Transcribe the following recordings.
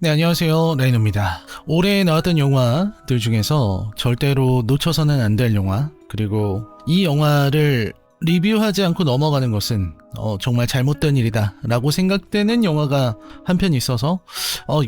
네, 안녕하세요. 라이너입니다. 올해 나왔던 영화들 중에서 절대로 놓쳐서는 안 될 영화, 그리고 이 영화를 리뷰하지 않고 넘어가는 것은 정말 잘못된 일이다 라고 생각되는 영화가 한 편 있어서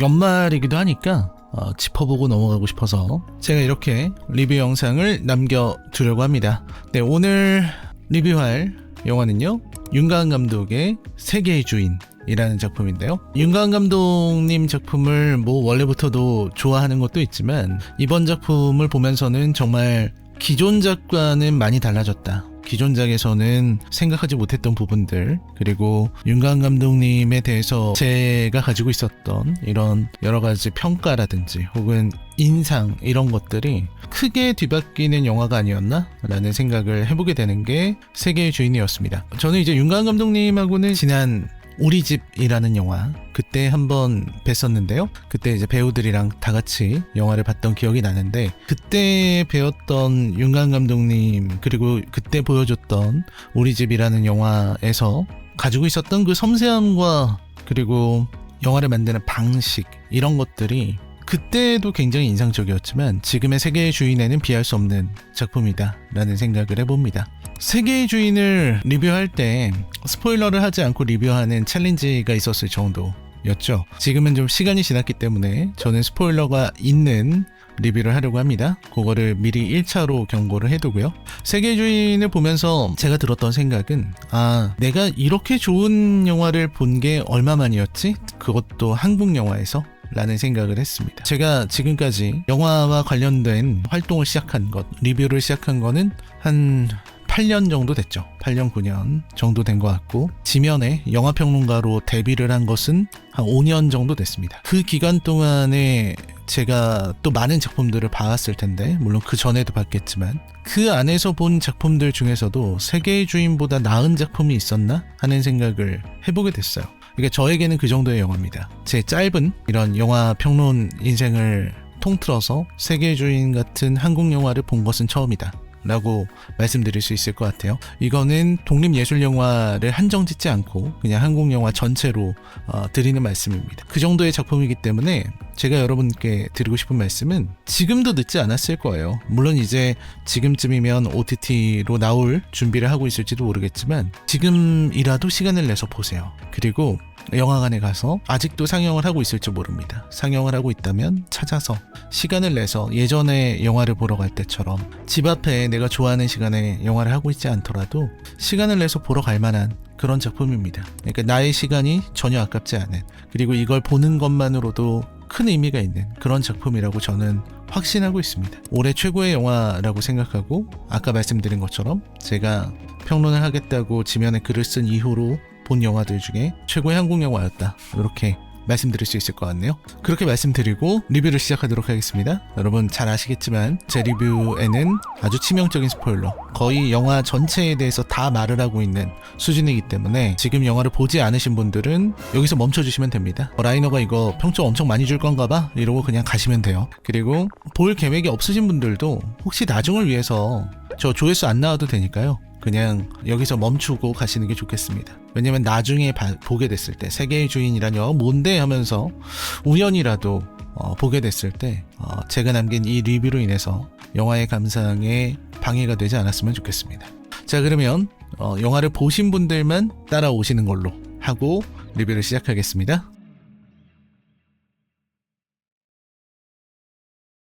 연말이기도 하니까 짚어보고 넘어가고 싶어서 제가 이렇게 리뷰 영상을 남겨두려고 합니다. 네, 오늘 리뷰할 영화는요, 윤가은 감독의 세계의 주인 이라는 작품인데요. 윤가은 감독님 작품을 원래부터도 좋아하는 것도 있지만 이번 작품을 보면서는 정말 기존작과는 많이 달라졌다. 기존작에서는 생각하지 못했던 부분들, 그리고 윤가은 감독님에 대해서 제가 가지고 있었던 이런 여러 가지 평가라든지 혹은 인상, 이런 것들이 크게 뒤바뀌는 영화가 아니었나? 라는 생각을 해보게 되는 게 세계의 주인이었습니다. 저는 이제 윤가은 감독님하고는 지난 우리 집이라는 영화, 그때 한번 뵀었는데요. 그때 이제 배우들이랑 다 같이 영화를 봤던 기억이 나는데, 그때 배웠던 윤가은 감독님, 그리고 그때 보여줬던 우리 집이라는 영화에서 가지고 있었던 그 섬세함과 그리고 영화를 만드는 방식, 이런 것들이 그때도 굉장히 인상적이었지만 지금의 세계의 주인에는 비할 수 없는 작품이다 라는 생각을 해봅니다. 세계의 주인을 리뷰할 때 스포일러를 하지 않고 리뷰하는 챌린지가 있었을 정도였죠. 지금은 좀 시간이 지났기 때문에 저는 스포일러가 있는 리뷰를 하려고 합니다. 그거를 미리 1차로 경고를 해두고요. 세계의 주인을 보면서 제가 들었던 생각은, 내가 이렇게 좋은 영화를 본 게 얼마만이었지? 그것도 한국 영화에서? 라는 생각을 했습니다. 제가 지금까지 영화와 관련된 활동을 시작한 것, 리뷰를 시작한 거는 한 8년 정도 됐죠. 8년, 9년 정도 된 것 같고, 지면에 영화평론가로 데뷔를 한 것은 한 5년 정도 됐습니다. 그 기간 동안에 제가 또 많은 작품들을 봐왔을 텐데, 물론 그 전에도 봤겠지만 그 안에서 본 작품들 중에서도 세계의 주인보다 나은 작품이 있었나 하는 생각을 해보게 됐어요. 그러니까 저에게는 그 정도의 영화입니다. 제 짧은 이런 영화 평론 인생을 통틀어서 세계의 주인 같은 한국 영화를 본 것은 처음이다 라고 말씀드릴 수 있을 것 같아요. 이거는 독립예술영화를 한정짓지 않고 그냥 한국 영화 전체로 드리는 말씀입니다. 그 정도의 작품이기 때문에 제가 여러분께 드리고 싶은 말씀은, 지금도 늦지 않았을 거예요. 물론 이제 지금쯤이면 OTT로 나올 준비를 하고 있을지도 모르겠지만 지금이라도 시간을 내서 보세요. 그리고 영화관에 가서, 아직도 상영을 하고 있을지 모릅니다. 상영을 하고 있다면 찾아서 시간을 내서 예전에 영화를 보러 갈 때처럼 집 앞에 내가 좋아하는 시간에 영화를 하고 있지 않더라도 시간을 내서 보러 갈 만한 그런 작품입니다. 그러니까 나의 시간이 전혀 아깝지 않은, 그리고 이걸 보는 것만으로도 큰 의미가 있는 그런 작품이라고 저는 확신하고 있습니다. 올해 최고의 영화라고 생각하고, 아까 말씀드린 것처럼 제가 평론을 하겠다고 지면에 글을 쓴 이후로 본 영화들 중에 최고의 한국 영화였다, 이렇게 말씀드릴 수 있을 것 같네요. 그렇게 말씀드리고 리뷰를 시작하도록 하겠습니다. 여러분 잘 아시겠지만 제 리뷰에는 아주 치명적인 스포일러, 거의 영화 전체에 대해서 다 말을 하고 있는 수준이기 때문에 지금 영화를 보지 않으신 분들은 여기서 멈춰주시면 됩니다. 라이너가 이거 평점 엄청 많이 줄 건가 봐 이러고 그냥 가시면 돼요. 그리고 볼 계획이 없으신 분들도 혹시 나중을 위해서 저 조회수 안 나와도 되니까요, 그냥 여기서 멈추고 가시는 게 좋겠습니다. 왜냐면 나중에 보게 됐을 때 세계의 주인이란 영화가 뭔데 하면서 우연이라도 보게 됐을 때 제가 남긴 이 리뷰로 인해서 영화의 감상에 방해가 되지 않았으면 좋겠습니다. 자, 그러면 영화를 보신 분들만 따라오시는 걸로 하고 리뷰를 시작하겠습니다.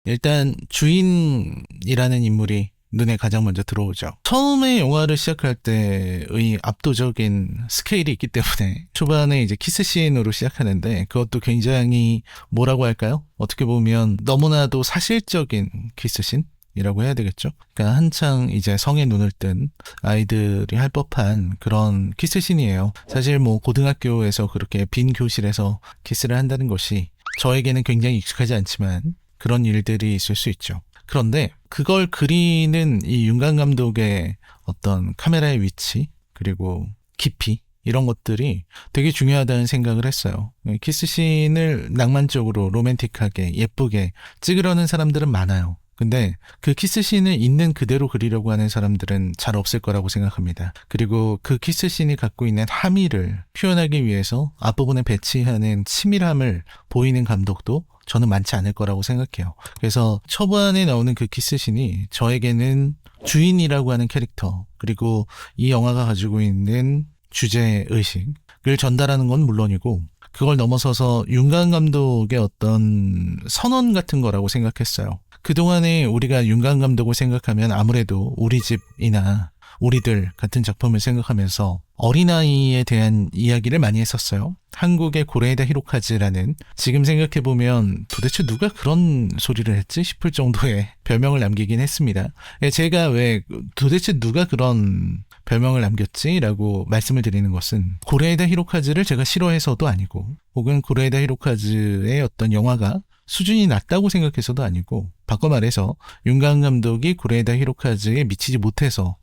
일단 주인이라는 인물이 눈에 가장 먼저 들어오죠. 처음에 영화를 시작할 때의 압도적인 스케일이 있기 때문에 초반에 이제 키스씬으로 시작하는데, 그것도 굉장히 뭐라고 할까요? 어떻게 보면 너무나도 사실적인 키스씬이라고 해야 되겠죠. 그러니까 한창 이제 성에 눈을 뜬 아이들이 할 법한 그런 키스씬이에요. 사실 고등학교에서 그렇게 빈 교실에서 키스를 한다는 것이 저에게는 굉장히 익숙하지 않지만 그런 일들이 있을 수 있죠. 그런데 그걸 그리는 이 윤가은 감독의 어떤 카메라의 위치, 그리고 깊이, 이런 것들이 되게 중요하다는 생각을 했어요. 키스씬을 낭만적으로 로맨틱하게 예쁘게 찍으려는 사람들은 많아요. 근데 그 키스씬을 있는 그대로 그리려고 하는 사람들은 잘 없을 거라고 생각합니다. 그리고 그 키스씬이 갖고 있는 함의를 표현하기 위해서 앞부분에 배치하는 치밀함을 보이는 감독도 저는 많지 않을 거라고 생각해요. 그래서 초반에 나오는 그 키스씬이 저에게는 주인이라고 하는 캐릭터, 그리고 이 영화가 가지고 있는 주제의식을 전달하는 건 물론이고, 그걸 넘어서서 윤가은 감독의 어떤 선언 같은 거라고 생각했어요. 그동안에 우리가 윤가은 감독을 생각하면 아무래도 우리 집이나 우리들 같은 작품을 생각하면서 어린아이에 대한 이야기를 많이 했었어요. 한국의 고레에다 히로카즈라는, 지금 생각해보면 도대체 누가 그런 소리를 했지 싶을 정도의 별명을 남기긴 했습니다. 제가 왜 도대체 누가 그런 별명을 남겼지? 라고 말씀을 드리는 것은, 고레에다 히로카즈를 제가 싫어해서도 아니고, 혹은 고레에다 히로카즈의 어떤 영화가 수준이 낮다고 생각해서도 아니고, 바꿔 말해서 윤가은 감독이 고레에다 히로카즈에 미치지 못해서가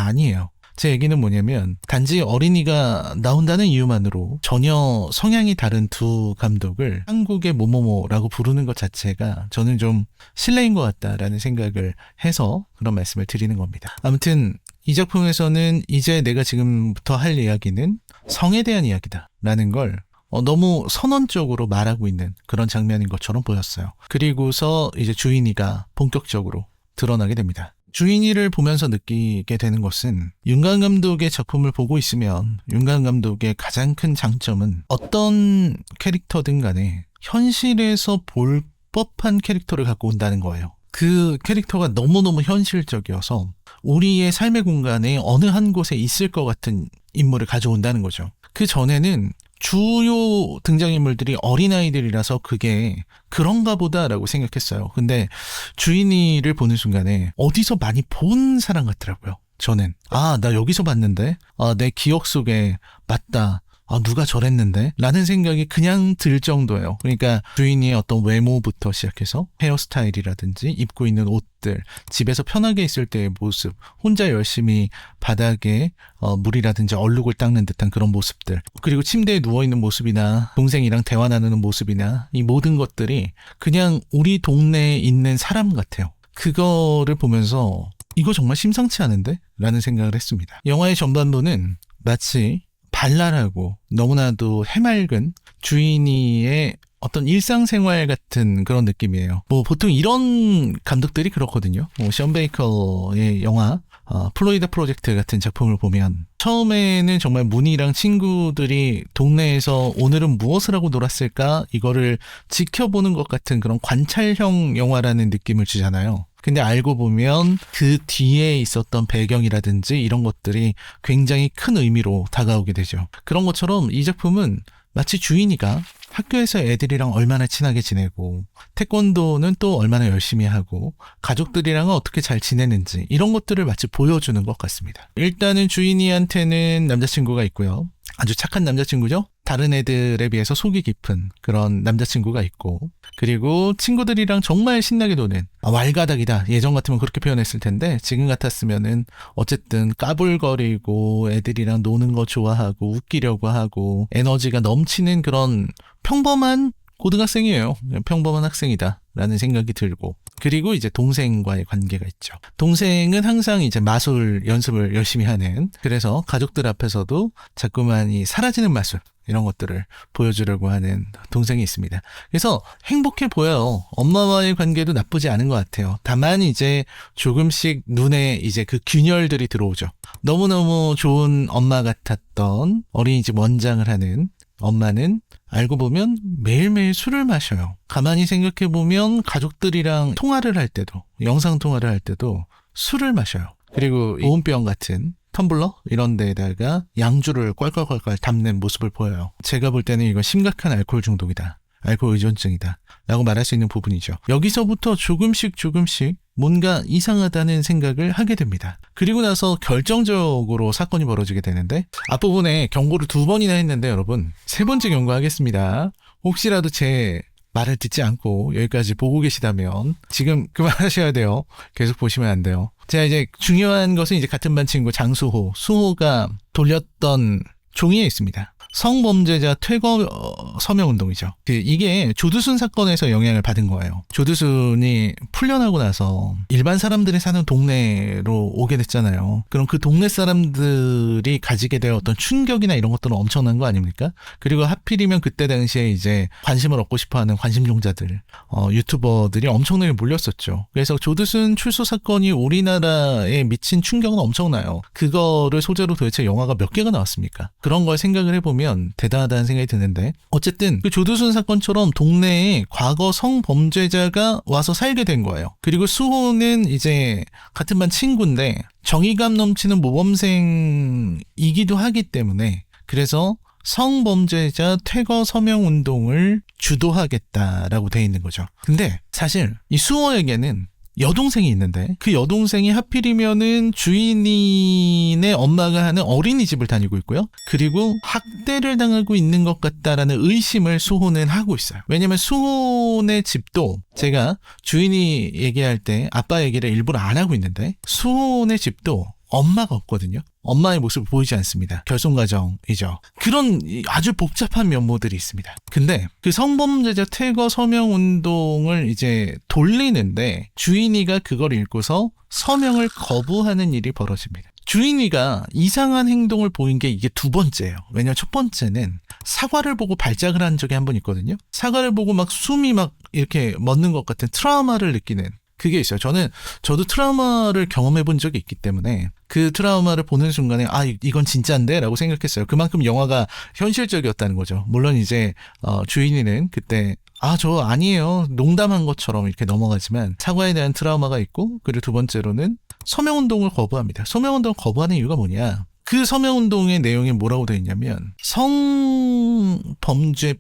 아니에요. 제 얘기는 뭐냐면, 단지 어린이가 나온다는 이유만으로 전혀 성향이 다른 두 감독을 한국의 모모모라고 부르는 것 자체가 저는 좀 실례인 것 같다라는 생각을 해서 그런 말씀을 드리는 겁니다. 아무튼 이 작품에서는 이제 내가 지금부터 할 이야기는 성에 대한 이야기다라는 걸 너무 선언적으로 말하고 있는 그런 장면인 것처럼 보였어요. 그리고서 이제 주인이가 본격적으로 드러나게 됩니다. 주인이를 보면서 느끼게 되는 것은, 윤가은 감독의 작품을 보고 있으면 윤가은 감독의 가장 큰 장점은 어떤 캐릭터든 간에 현실에서 볼 법한 캐릭터를 갖고 온다는 거예요. 그 캐릭터가 너무너무 현실적이어서 우리의 삶의 공간에 어느 한 곳에 있을 것 같은 인물을 가져온다는 거죠. 그 전에는 주요 등장인물들이 어린아이들이라서 그게 그런가 보다라고 생각했어요. 근데 주인이를 보는 순간에 어디서 많이 본 사람 같더라고요. 저는 나 여기서 봤는데, 내 기억 속에 맞다, 누가 저랬는데? 라는 생각이 그냥 들 정도예요. 그러니까 주인이의 어떤 외모부터 시작해서 헤어스타일이라든지 입고 있는 옷들, 집에서 편하게 있을 때의 모습, 혼자 열심히 바닥에 물이라든지 얼룩을 닦는 듯한 그런 모습들, 그리고 침대에 누워있는 모습이나 동생이랑 대화 나누는 모습이나 이 모든 것들이 그냥 우리 동네에 있는 사람 같아요. 그거를 보면서 이거 정말 심상치 않은데? 라는 생각을 했습니다. 영화의 전반부는 마치 발랄하고 너무나도 해맑은 주인이의 어떤 일상생활 같은 그런 느낌이에요. 보통 이런 감독들이 그렇거든요. 션 베이커의 영화 플로리다 프로젝트 같은 작품을 보면, 처음에는 정말 문희랑 친구들이 동네에서 오늘은 무엇을 하고 놀았을까, 이거를 지켜보는 것 같은 그런 관찰형 영화라는 느낌을 주잖아요. 근데 알고 보면 그 뒤에 있었던 배경이라든지 이런 것들이 굉장히 큰 의미로 다가오게 되죠. 그런 것처럼 이 작품은 마치 주인이가 학교에서 애들이랑 얼마나 친하게 지내고, 태권도는 또 얼마나 열심히 하고, 가족들이랑은 어떻게 잘 지내는지, 이런 것들을 마치 보여주는 것 같습니다. 일단은 주인이한테는 남자친구가 있고요. 아주 착한 남자친구죠. 다른 애들에 비해서 속이 깊은 그런 남자친구가 있고, 그리고 친구들이랑 정말 신나게 노는, 왈가닥이다, 예전 같으면 그렇게 표현했을 텐데 지금 같았으면은 어쨌든 까불거리고 애들이랑 노는 거 좋아하고 웃기려고 하고 에너지가 넘치는 그런 평범한 고등학생이에요. 평범한 학생이다 라는 생각이 들고, 그리고 이제 동생과의 관계가 있죠. 동생은 항상 이제 마술 연습을 열심히 하는, 그래서 가족들 앞에서도 자꾸만 이 사라지는 마술, 이런 것들을 보여주려고 하는 동생이 있습니다. 그래서 행복해 보여요. 엄마와의 관계도 나쁘지 않은 것 같아요. 다만 이제 조금씩 눈에 이제 그 균열들이 들어오죠. 너무너무 좋은 엄마 같았던 어린이집 원장을 하는 엄마는 알고 보면 매일매일 술을 마셔요. 가만히 생각해보면 가족들이랑 통화를 할 때도, 영상통화를 할 때도 술을 마셔요. 그리고 보온병 같은 텀블러 이런 데에다가 양주를 껄껄껄껄 담는 모습을 보여요. 제가 볼 때는 이건 심각한 알코올 중독이다, 알코올 의존증이다 라고 말할 수 있는 부분이죠. 여기서부터 조금씩 뭔가 이상하다는 생각을 하게 됩니다. 그리고 나서 결정적으로 사건이 벌어지게 되는데, 앞부분에 경고를 2번이나 했는데 여러분 3번째 경고하겠습니다. 혹시라도 제 말을 듣지 않고 여기까지 보고 계시다면 지금 그만하셔야 돼요. 계속 보시면 안 돼요. 자, 이제 중요한 것은 이제 같은 반 친구 장수호, 수호가 돌렸던 종이에 있습니다. 성범죄자 퇴거 서명운동이죠. 이게 조두순 사건에서 영향을 받은 거예요. 조두순이 풀려나고 나서 일반 사람들이 사는 동네로 오게 됐잖아요. 그럼 그 동네 사람들이 가지게 될 어떤 충격이나 이런 것들은 엄청난 거 아닙니까? 그리고 하필이면 그때 당시에 이제 관심을 얻고 싶어하는 관심종자들, 유튜버들이 엄청나게 몰렸었죠. 그래서 조두순 출소 사건이 우리나라에 미친 충격은 엄청나요. 그거를 소재로 도대체 영화가 몇 개가 나왔습니까? 그런 걸 생각을 해보면 대단하다는 생각이 드는데, 어쨌든 그 조두순 사건처럼 동네에 과거 성범죄자가 와서 살게 된 거예요. 그리고 수호는 이제 같은 반 친구인데 정의감 넘치는 모범생이기도 하기 때문에, 그래서 성범죄자 퇴거 서명 운동을 주도하겠다라고 돼 있는 거죠. 근데 사실 이 수호에게는 여동생이 있는데, 그 여동생이 하필이면은 주인인의 엄마가 하는 어린이집을 다니고 있고요. 그리고 학대를 당하고 있는 것 같다라는 의심을 수호는 하고 있어요. 왜냐면 수호네 집도, 제가 주인이 얘기할 때 아빠 얘기를 일부러 안 하고 있는데, 수호네 집도 엄마가 없거든요. 엄마의 모습을 보이지 않습니다. 결손가정이죠. 그런 아주 복잡한 면모들이 있습니다. 근데 그 성범죄자 퇴거 서명 운동을 이제 돌리는데 주인이가 그걸 읽고서 서명을 거부하는 일이 벌어집니다. 주인이가 이상한 행동을 보인 게 이게 두 번째예요. 왜냐면 첫 번째는 사과를 보고 발작을 한 적이 한 번 있거든요. 사과를 보고 막 숨이 막 이렇게 멎는 것 같은 트라우마를 느끼는 그게 있어요. 저도 트라우마를 경험해 본 적이 있기 때문에 그 트라우마를 보는 순간에 이건 진짜인데? 라고 생각했어요. 그만큼 영화가 현실적이었다는 거죠. 물론 이제 주인이는 그때 저 아니에요, 농담한 것처럼 이렇게 넘어가지만 사과에 대한 트라우마가 있고, 그리고 두 번째로는 서명운동을 거부합니다. 서명운동을 거부하는 이유가 뭐냐, 그 서명운동의 내용이 뭐라고 되어 있냐면, 성범죄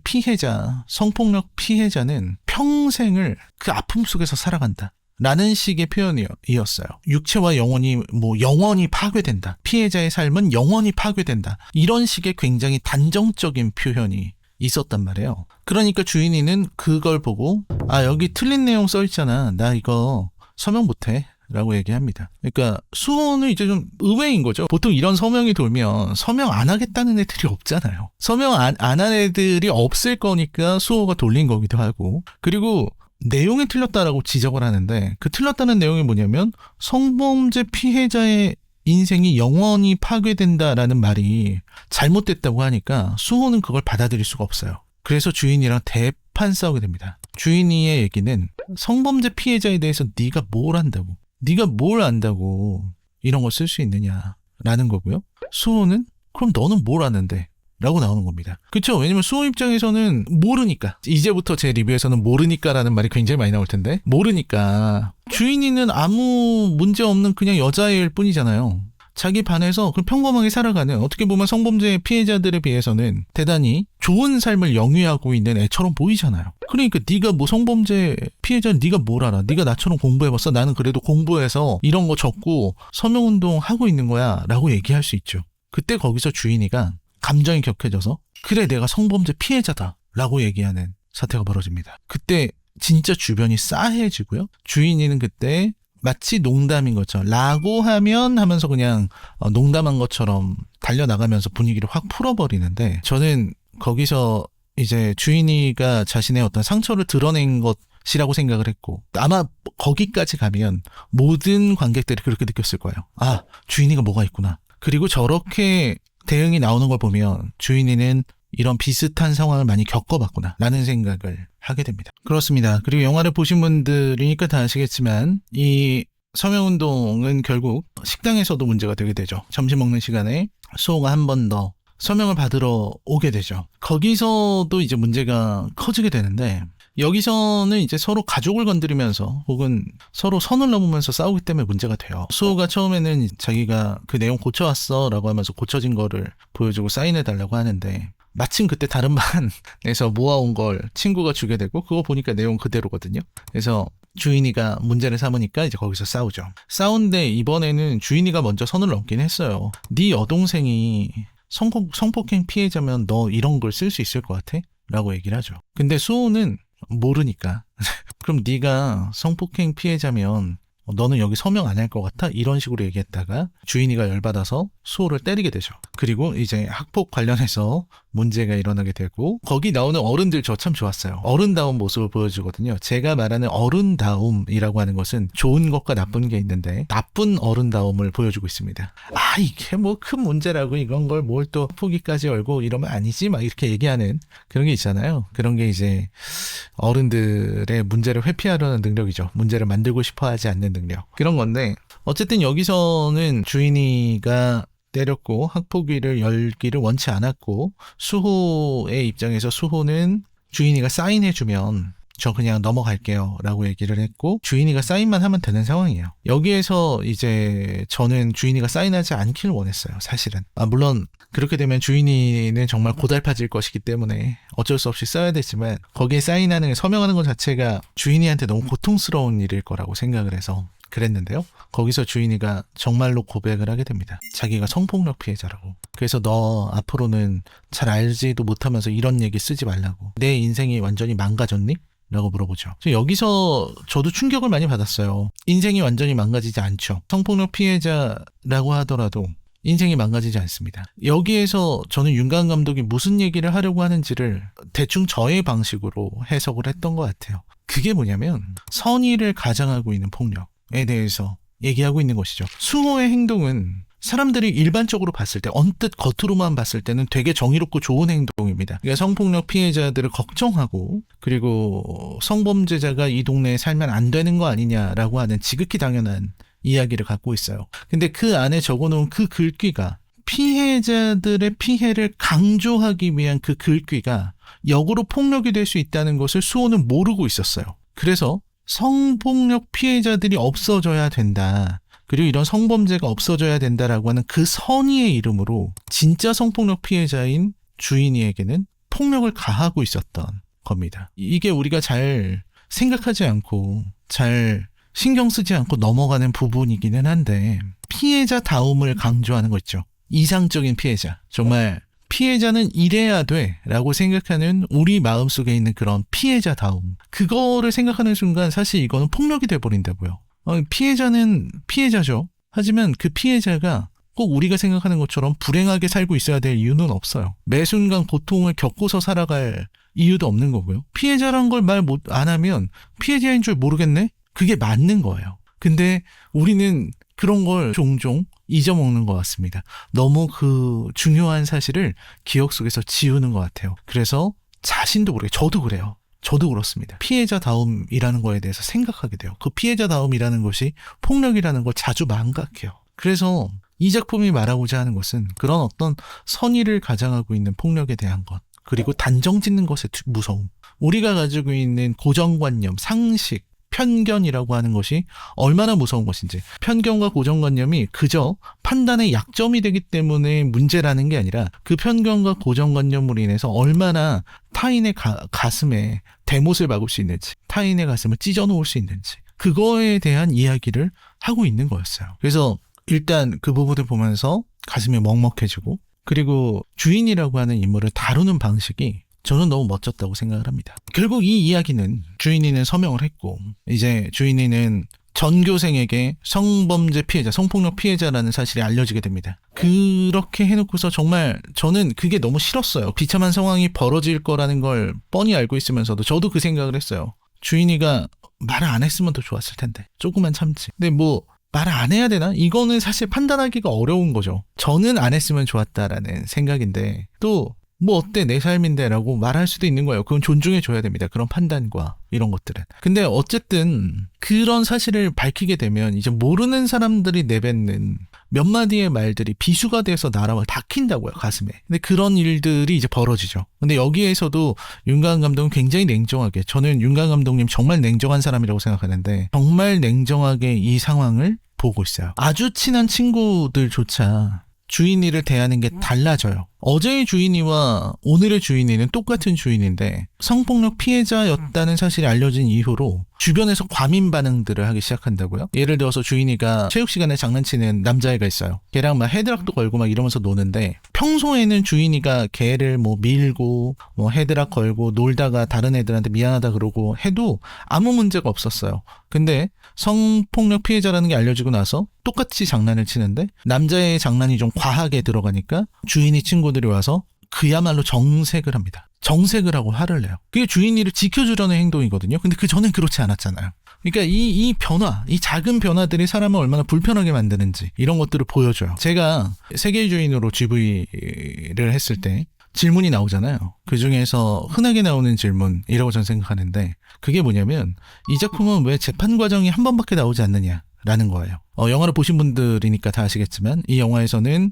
피해자, 성폭력 피해자는 평생을 그 아픔 속에서 살아간다 라는 식의 표현이었어요. 육체와 영혼이 영원히 파괴된다. 피해자의 삶은 영원히 파괴된다. 이런 식의 굉장히 단정적인 표현이 있었단 말이에요. 그러니까 주인이는 그걸 보고 여기 틀린 내용 써있잖아, 나 이거 서명 못해 라고 얘기합니다. 그러니까 수호는 이제 좀 의외인 거죠. 보통 이런 서명이 돌면 서명 안 하겠다는 애들이 없잖아요. 서명 안 한 애들이 없을 거니까 수호가 돌린 거기도 하고, 그리고 내용이 틀렸다라고 지적을 하는데, 그 틀렸다는 내용이 뭐냐면 성범죄 피해자의 인생이 영원히 파괴된다라는 말이 잘못됐다고 하니까 수호는 그걸 받아들일 수가 없어요. 그래서 주인이랑 대판 싸우게 됩니다. 주인이의 얘기는 성범죄 피해자에 대해서 네가 뭘 안다고, 네가 뭘 안다고 이런 걸 쓸 수 있느냐라는 거고요. 수호는 그럼 너는 뭘 아는데? 라고 나오는 겁니다. 그렇죠? 왜냐면 수호 입장에서는 모르니까. 이제부터 제 리뷰에서는 모르니까라는 말이 굉장히 많이 나올 텐데, 모르니까 주인이는 아무 문제 없는 그냥 여자일 뿐이잖아요. 자기 반에서 그냥 평범하게 살아가는, 어떻게 보면 성범죄 피해자들에 비해서는 대단히 좋은 삶을 영위하고 있는 애처럼 보이잖아요. 그러니까 네가 성범죄 피해자는 네가 뭘 알아? 네가 나처럼 공부해봤어? 나는 그래도 공부해서 이런 거 적고 서명운동 하고 있는 거야 라고 얘기할 수 있죠. 그때 거기서 주인이가 감정이 격해져서 그래, 내가 성범죄 피해자다 라고 얘기하는 사태가 벌어집니다. 그때 진짜 주변이 싸해지고요. 주인이는 그때 마치 농담인 것처럼 라고 하면서 그냥 농담한 것처럼 달려나가면서 분위기를 확 풀어버리는데, 저는 거기서 이제 주인이가 자신의 어떤 상처를 드러낸 것이라고 생각을 했고, 아마 거기까지 가면 모든 관객들이 그렇게 느꼈을 거예요. 주인이가 뭐가 있구나. 그리고 저렇게 대응이 나오는 걸 보면 주인이는 이런 비슷한 상황을 많이 겪어봤구나 라는 생각을 하게 됩니다. 그렇습니다. 그리고 영화를 보신 분들이니까 다 아시겠지만 이 서명운동은 결국 식당에서도 문제가 되게 되죠. 점심 먹는 시간에 수호가 한 번 더 서명을 받으러 오게 되죠. 거기서도 이제 문제가 커지게 되는데, 여기서는 이제 서로 가족을 건드리면서 혹은 서로 선을 넘으면서 싸우기 때문에 문제가 돼요. 수호가 처음에는 자기가 그 내용 고쳐왔어 라고 하면서 고쳐진 거를 보여주고 사인해달라고 하는데, 마침 그때 다른 반에서 모아온 걸 친구가 주게 되고, 그거 보니까 내용 그대로거든요. 그래서 주인이가 문제를 삼으니까 이제 거기서 싸우죠. 싸운데 이번에는 주인이가 먼저 선을 넘긴 했어요. 네 여동생이 성폭행 피해자면 너 이런 걸 쓸 수 있을 것 같아? 라고 얘기를 하죠. 근데 수호는 모르니까 그럼 네가 성폭행 피해자면 너는 여기 서명 안 할 것 같아? 이런 식으로 얘기했다가 주인이가 열받아서 수호를 때리게 되죠. 그리고 이제 학폭 관련해서 문제가 일어나게 되고 거기 나오는 어른들 저 참 좋았어요. 어른다운 모습을 보여주거든요. 제가 말하는 어른다움이라고 하는 것은 좋은 것과 나쁜 게 있는데 나쁜 어른다움을 보여주고 있습니다. 이게 뭐 큰 문제라고 이건 걸 뭘 또 포기까지 열고 이러면 아니지 막 이렇게 얘기하는 그런 게 있잖아요. 그런 게 이제 어른들의 문제를 회피하려는 능력이죠. 문제를 만들고 싶어 하지 않는 능력. 그런 건데 어쨌든 여기서는 주인이가 때렸고 학폭위를 열기를 원치 않았고 수호의 입장에서 수호는 주인이가 사인해주면 저 그냥 넘어갈게요 라고 얘기를 했고 주인이가 사인만 하면 되는 상황이에요. 여기에서 이제 저는 주인이가 사인하지 않기를 원했어요. 사실은 물론 그렇게 되면 주인이는 정말 고달파질 것이기 때문에 어쩔 수 없이 써야 되지만 거기에 사인하는 서명하는 것 자체가 주인이한테 너무 고통스러운 일일 거라고 생각을 해서 그랬는데요. 거기서 주인이가 정말로 고백을 하게 됩니다. 자기가 성폭력 피해자라고. 그래서 너 앞으로는 잘 알지도 못하면서 이런 얘기 쓰지 말라고. 내 인생이 완전히 망가졌니? 라고 물어보죠. 여기서 저도 충격을 많이 받았어요. 인생이 완전히 망가지지 않죠. 성폭력 피해자라고 하더라도 인생이 망가지지 않습니다. 여기에서 저는 윤가은 감독이 무슨 얘기를 하려고 하는지를 대충 저의 방식으로 해석을 했던 것 같아요. 그게 뭐냐면 선의를 가장하고 있는 폭력에 대해서 얘기하고 있는 것이죠. 수호의 행동은 사람들이 일반적으로 봤을 때 언뜻 겉으로만 봤을 때는 되게 정의롭고 좋은 행동입니다. 그러니까 성폭력 피해자들을 걱정하고 그리고 성범죄자가 이 동네에 살면 안 되는 거 아니냐라고 하는 지극히 당연한 이야기를 갖고 있어요. 근데 그 안에 적어놓은 그 글귀가 피해자들의 피해를 강조하기 위한 그 글귀가 역으로 폭력이 될 수 있다는 것을 수호는 모르고 있었어요. 그래서 성폭력 피해자들이 없어져야 된다. 그리고 이런 성범죄가 없어져야 된다라고 하는 그 선의의 이름으로 진짜 성폭력 피해자인 주인이에게는 폭력을 가하고 있었던 겁니다. 이게 우리가 잘 생각하지 않고 잘 신경 쓰지 않고 넘어가는 부분이기는 한데 피해자다움을 강조하는 거 있죠. 이상적인 피해자. 정말 피해자는 이래야 돼 라고 생각하는 우리 마음속에 있는 그런 피해자다움. 그거를 생각하는 순간 사실 이거는 폭력이 돼버린다고요. 피해자는 피해자죠. 하지만 그 피해자가 꼭 우리가 생각하는 것처럼 불행하게 살고 있어야 될 이유는 없어요. 매 순간 고통을 겪고서 살아갈 이유도 없는 거고요. 피해자란 걸 말 안 하면 피해자인 줄 모르겠네? 그게 맞는 거예요. 근데 우리는 그런 걸 종종 잊어먹는 것 같습니다. 너무 그 중요한 사실을 기억 속에서 지우는 것 같아요. 그래서 자신도 모르게 저도 그래요. 저도 그렇습니다. 피해자다움이라는 거에 대해서 생각하게 돼요. 그 피해자다움이라는 것이 폭력이라는 걸 자주 망각해요. 그래서 이 작품이 말하고자 하는 것은 그런 어떤 선의를 가장하고 있는 폭력에 대한 것, 그리고 단정 짓는 것의 무서움, 우리가 가지고 있는 고정관념, 상식, 편견이라고 하는 것이 얼마나 무서운 것인지. 편견과 고정관념이 그저 판단의 약점이 되기 때문에 문제라는 게 아니라 그 편견과 고정관념으로 인해서 얼마나 타인의 가슴에 대못을 박을 수 있는지, 타인의 가슴을 찢어놓을 수 있는지, 그거에 대한 이야기를 하고 있는 거였어요. 그래서 일단 그 부분을 보면서 가슴이 먹먹해지고, 그리고 주인이라고 하는 인물을 다루는 방식이 저는 너무 멋졌다고 생각을 합니다. 결국 이 이야기는 주인이는 서명을 했고 이제 주인이는 전교생에게 성범죄 피해자, 성폭력 피해자라는 사실이 알려지게 됩니다. 그렇게 해놓고서 정말 저는 그게 너무 싫었어요. 비참한 상황이 벌어질 거라는 걸 뻔히 알고 있으면서도 저도 그 생각을 했어요. 주인이가 말을 안 했으면 더 좋았을 텐데 조금만 참지. 근데 뭐 말을 안 해야 되나? 이거는 사실 판단하기가 어려운 거죠. 저는 안 했으면 좋았다라는 생각인데 또 뭐 어때 내 삶인데 라고 말할 수도 있는 거예요. 그건 존중해 줘야 됩니다. 그런 판단과 이런 것들은. 근데 어쨌든 그런 사실을 밝히게 되면 이제 모르는 사람들이 내뱉는 몇 마디의 말들이 비수가 돼서 나라를 박힌다고요, 가슴에. 근데 그런 일들이 이제 벌어지죠. 근데 여기에서도 윤가은 감독은 굉장히 냉정하게, 저는 윤가은 감독님 정말 냉정한 사람이라고 생각하는데 정말 냉정하게 이 상황을 보고 있어요. 아주 친한 친구들조차 주인이를 대하는 게 달라져요. 어제의 주인이와 오늘의 주인이는 똑같은 주인인데 성폭력 피해자였다는 사실이 알려진 이후로 주변에서 과민 반응들을 하기 시작한다고요. 예를 들어서 주인이가 체육 시간에 장난치는 남자애가 있어요. 걔랑 막 헤드락도 걸고 막 이러면서 노는데 평소에는 주인이가 걔를 뭐 밀고 뭐 헤드락 걸고 놀다가 다른 애들한테 미안하다 그러고 해도 아무 문제가 없었어요. 근데 성폭력 피해자라는 게 알려지고 나서 똑같이 장난을 치는데 남자의 장난이 좀 과하게 들어가니까 주인이 친구들이 와서 그야말로 정색을 합니다. 정색을 하고 화를 내요. 그게 주인이를 지켜주려는 행동이거든요. 근데 그 전엔 그렇지 않았잖아요. 그러니까 이 변화, 이 작은 변화들이 사람을 얼마나 불편하게 만드는지 이런 것들을 보여줘요. 제가 세계의 주인으로 GV를 했을 때 질문이 나오잖아요. 그 중에서 흔하게 나오는 질문이라고 저는 생각하는데 그게 뭐냐면 이 작품은 왜 재판 과정이 한 번밖에 나오지 않느냐라는 거예요. 영화를 보신 분들이니까 다 아시겠지만 이 영화에서는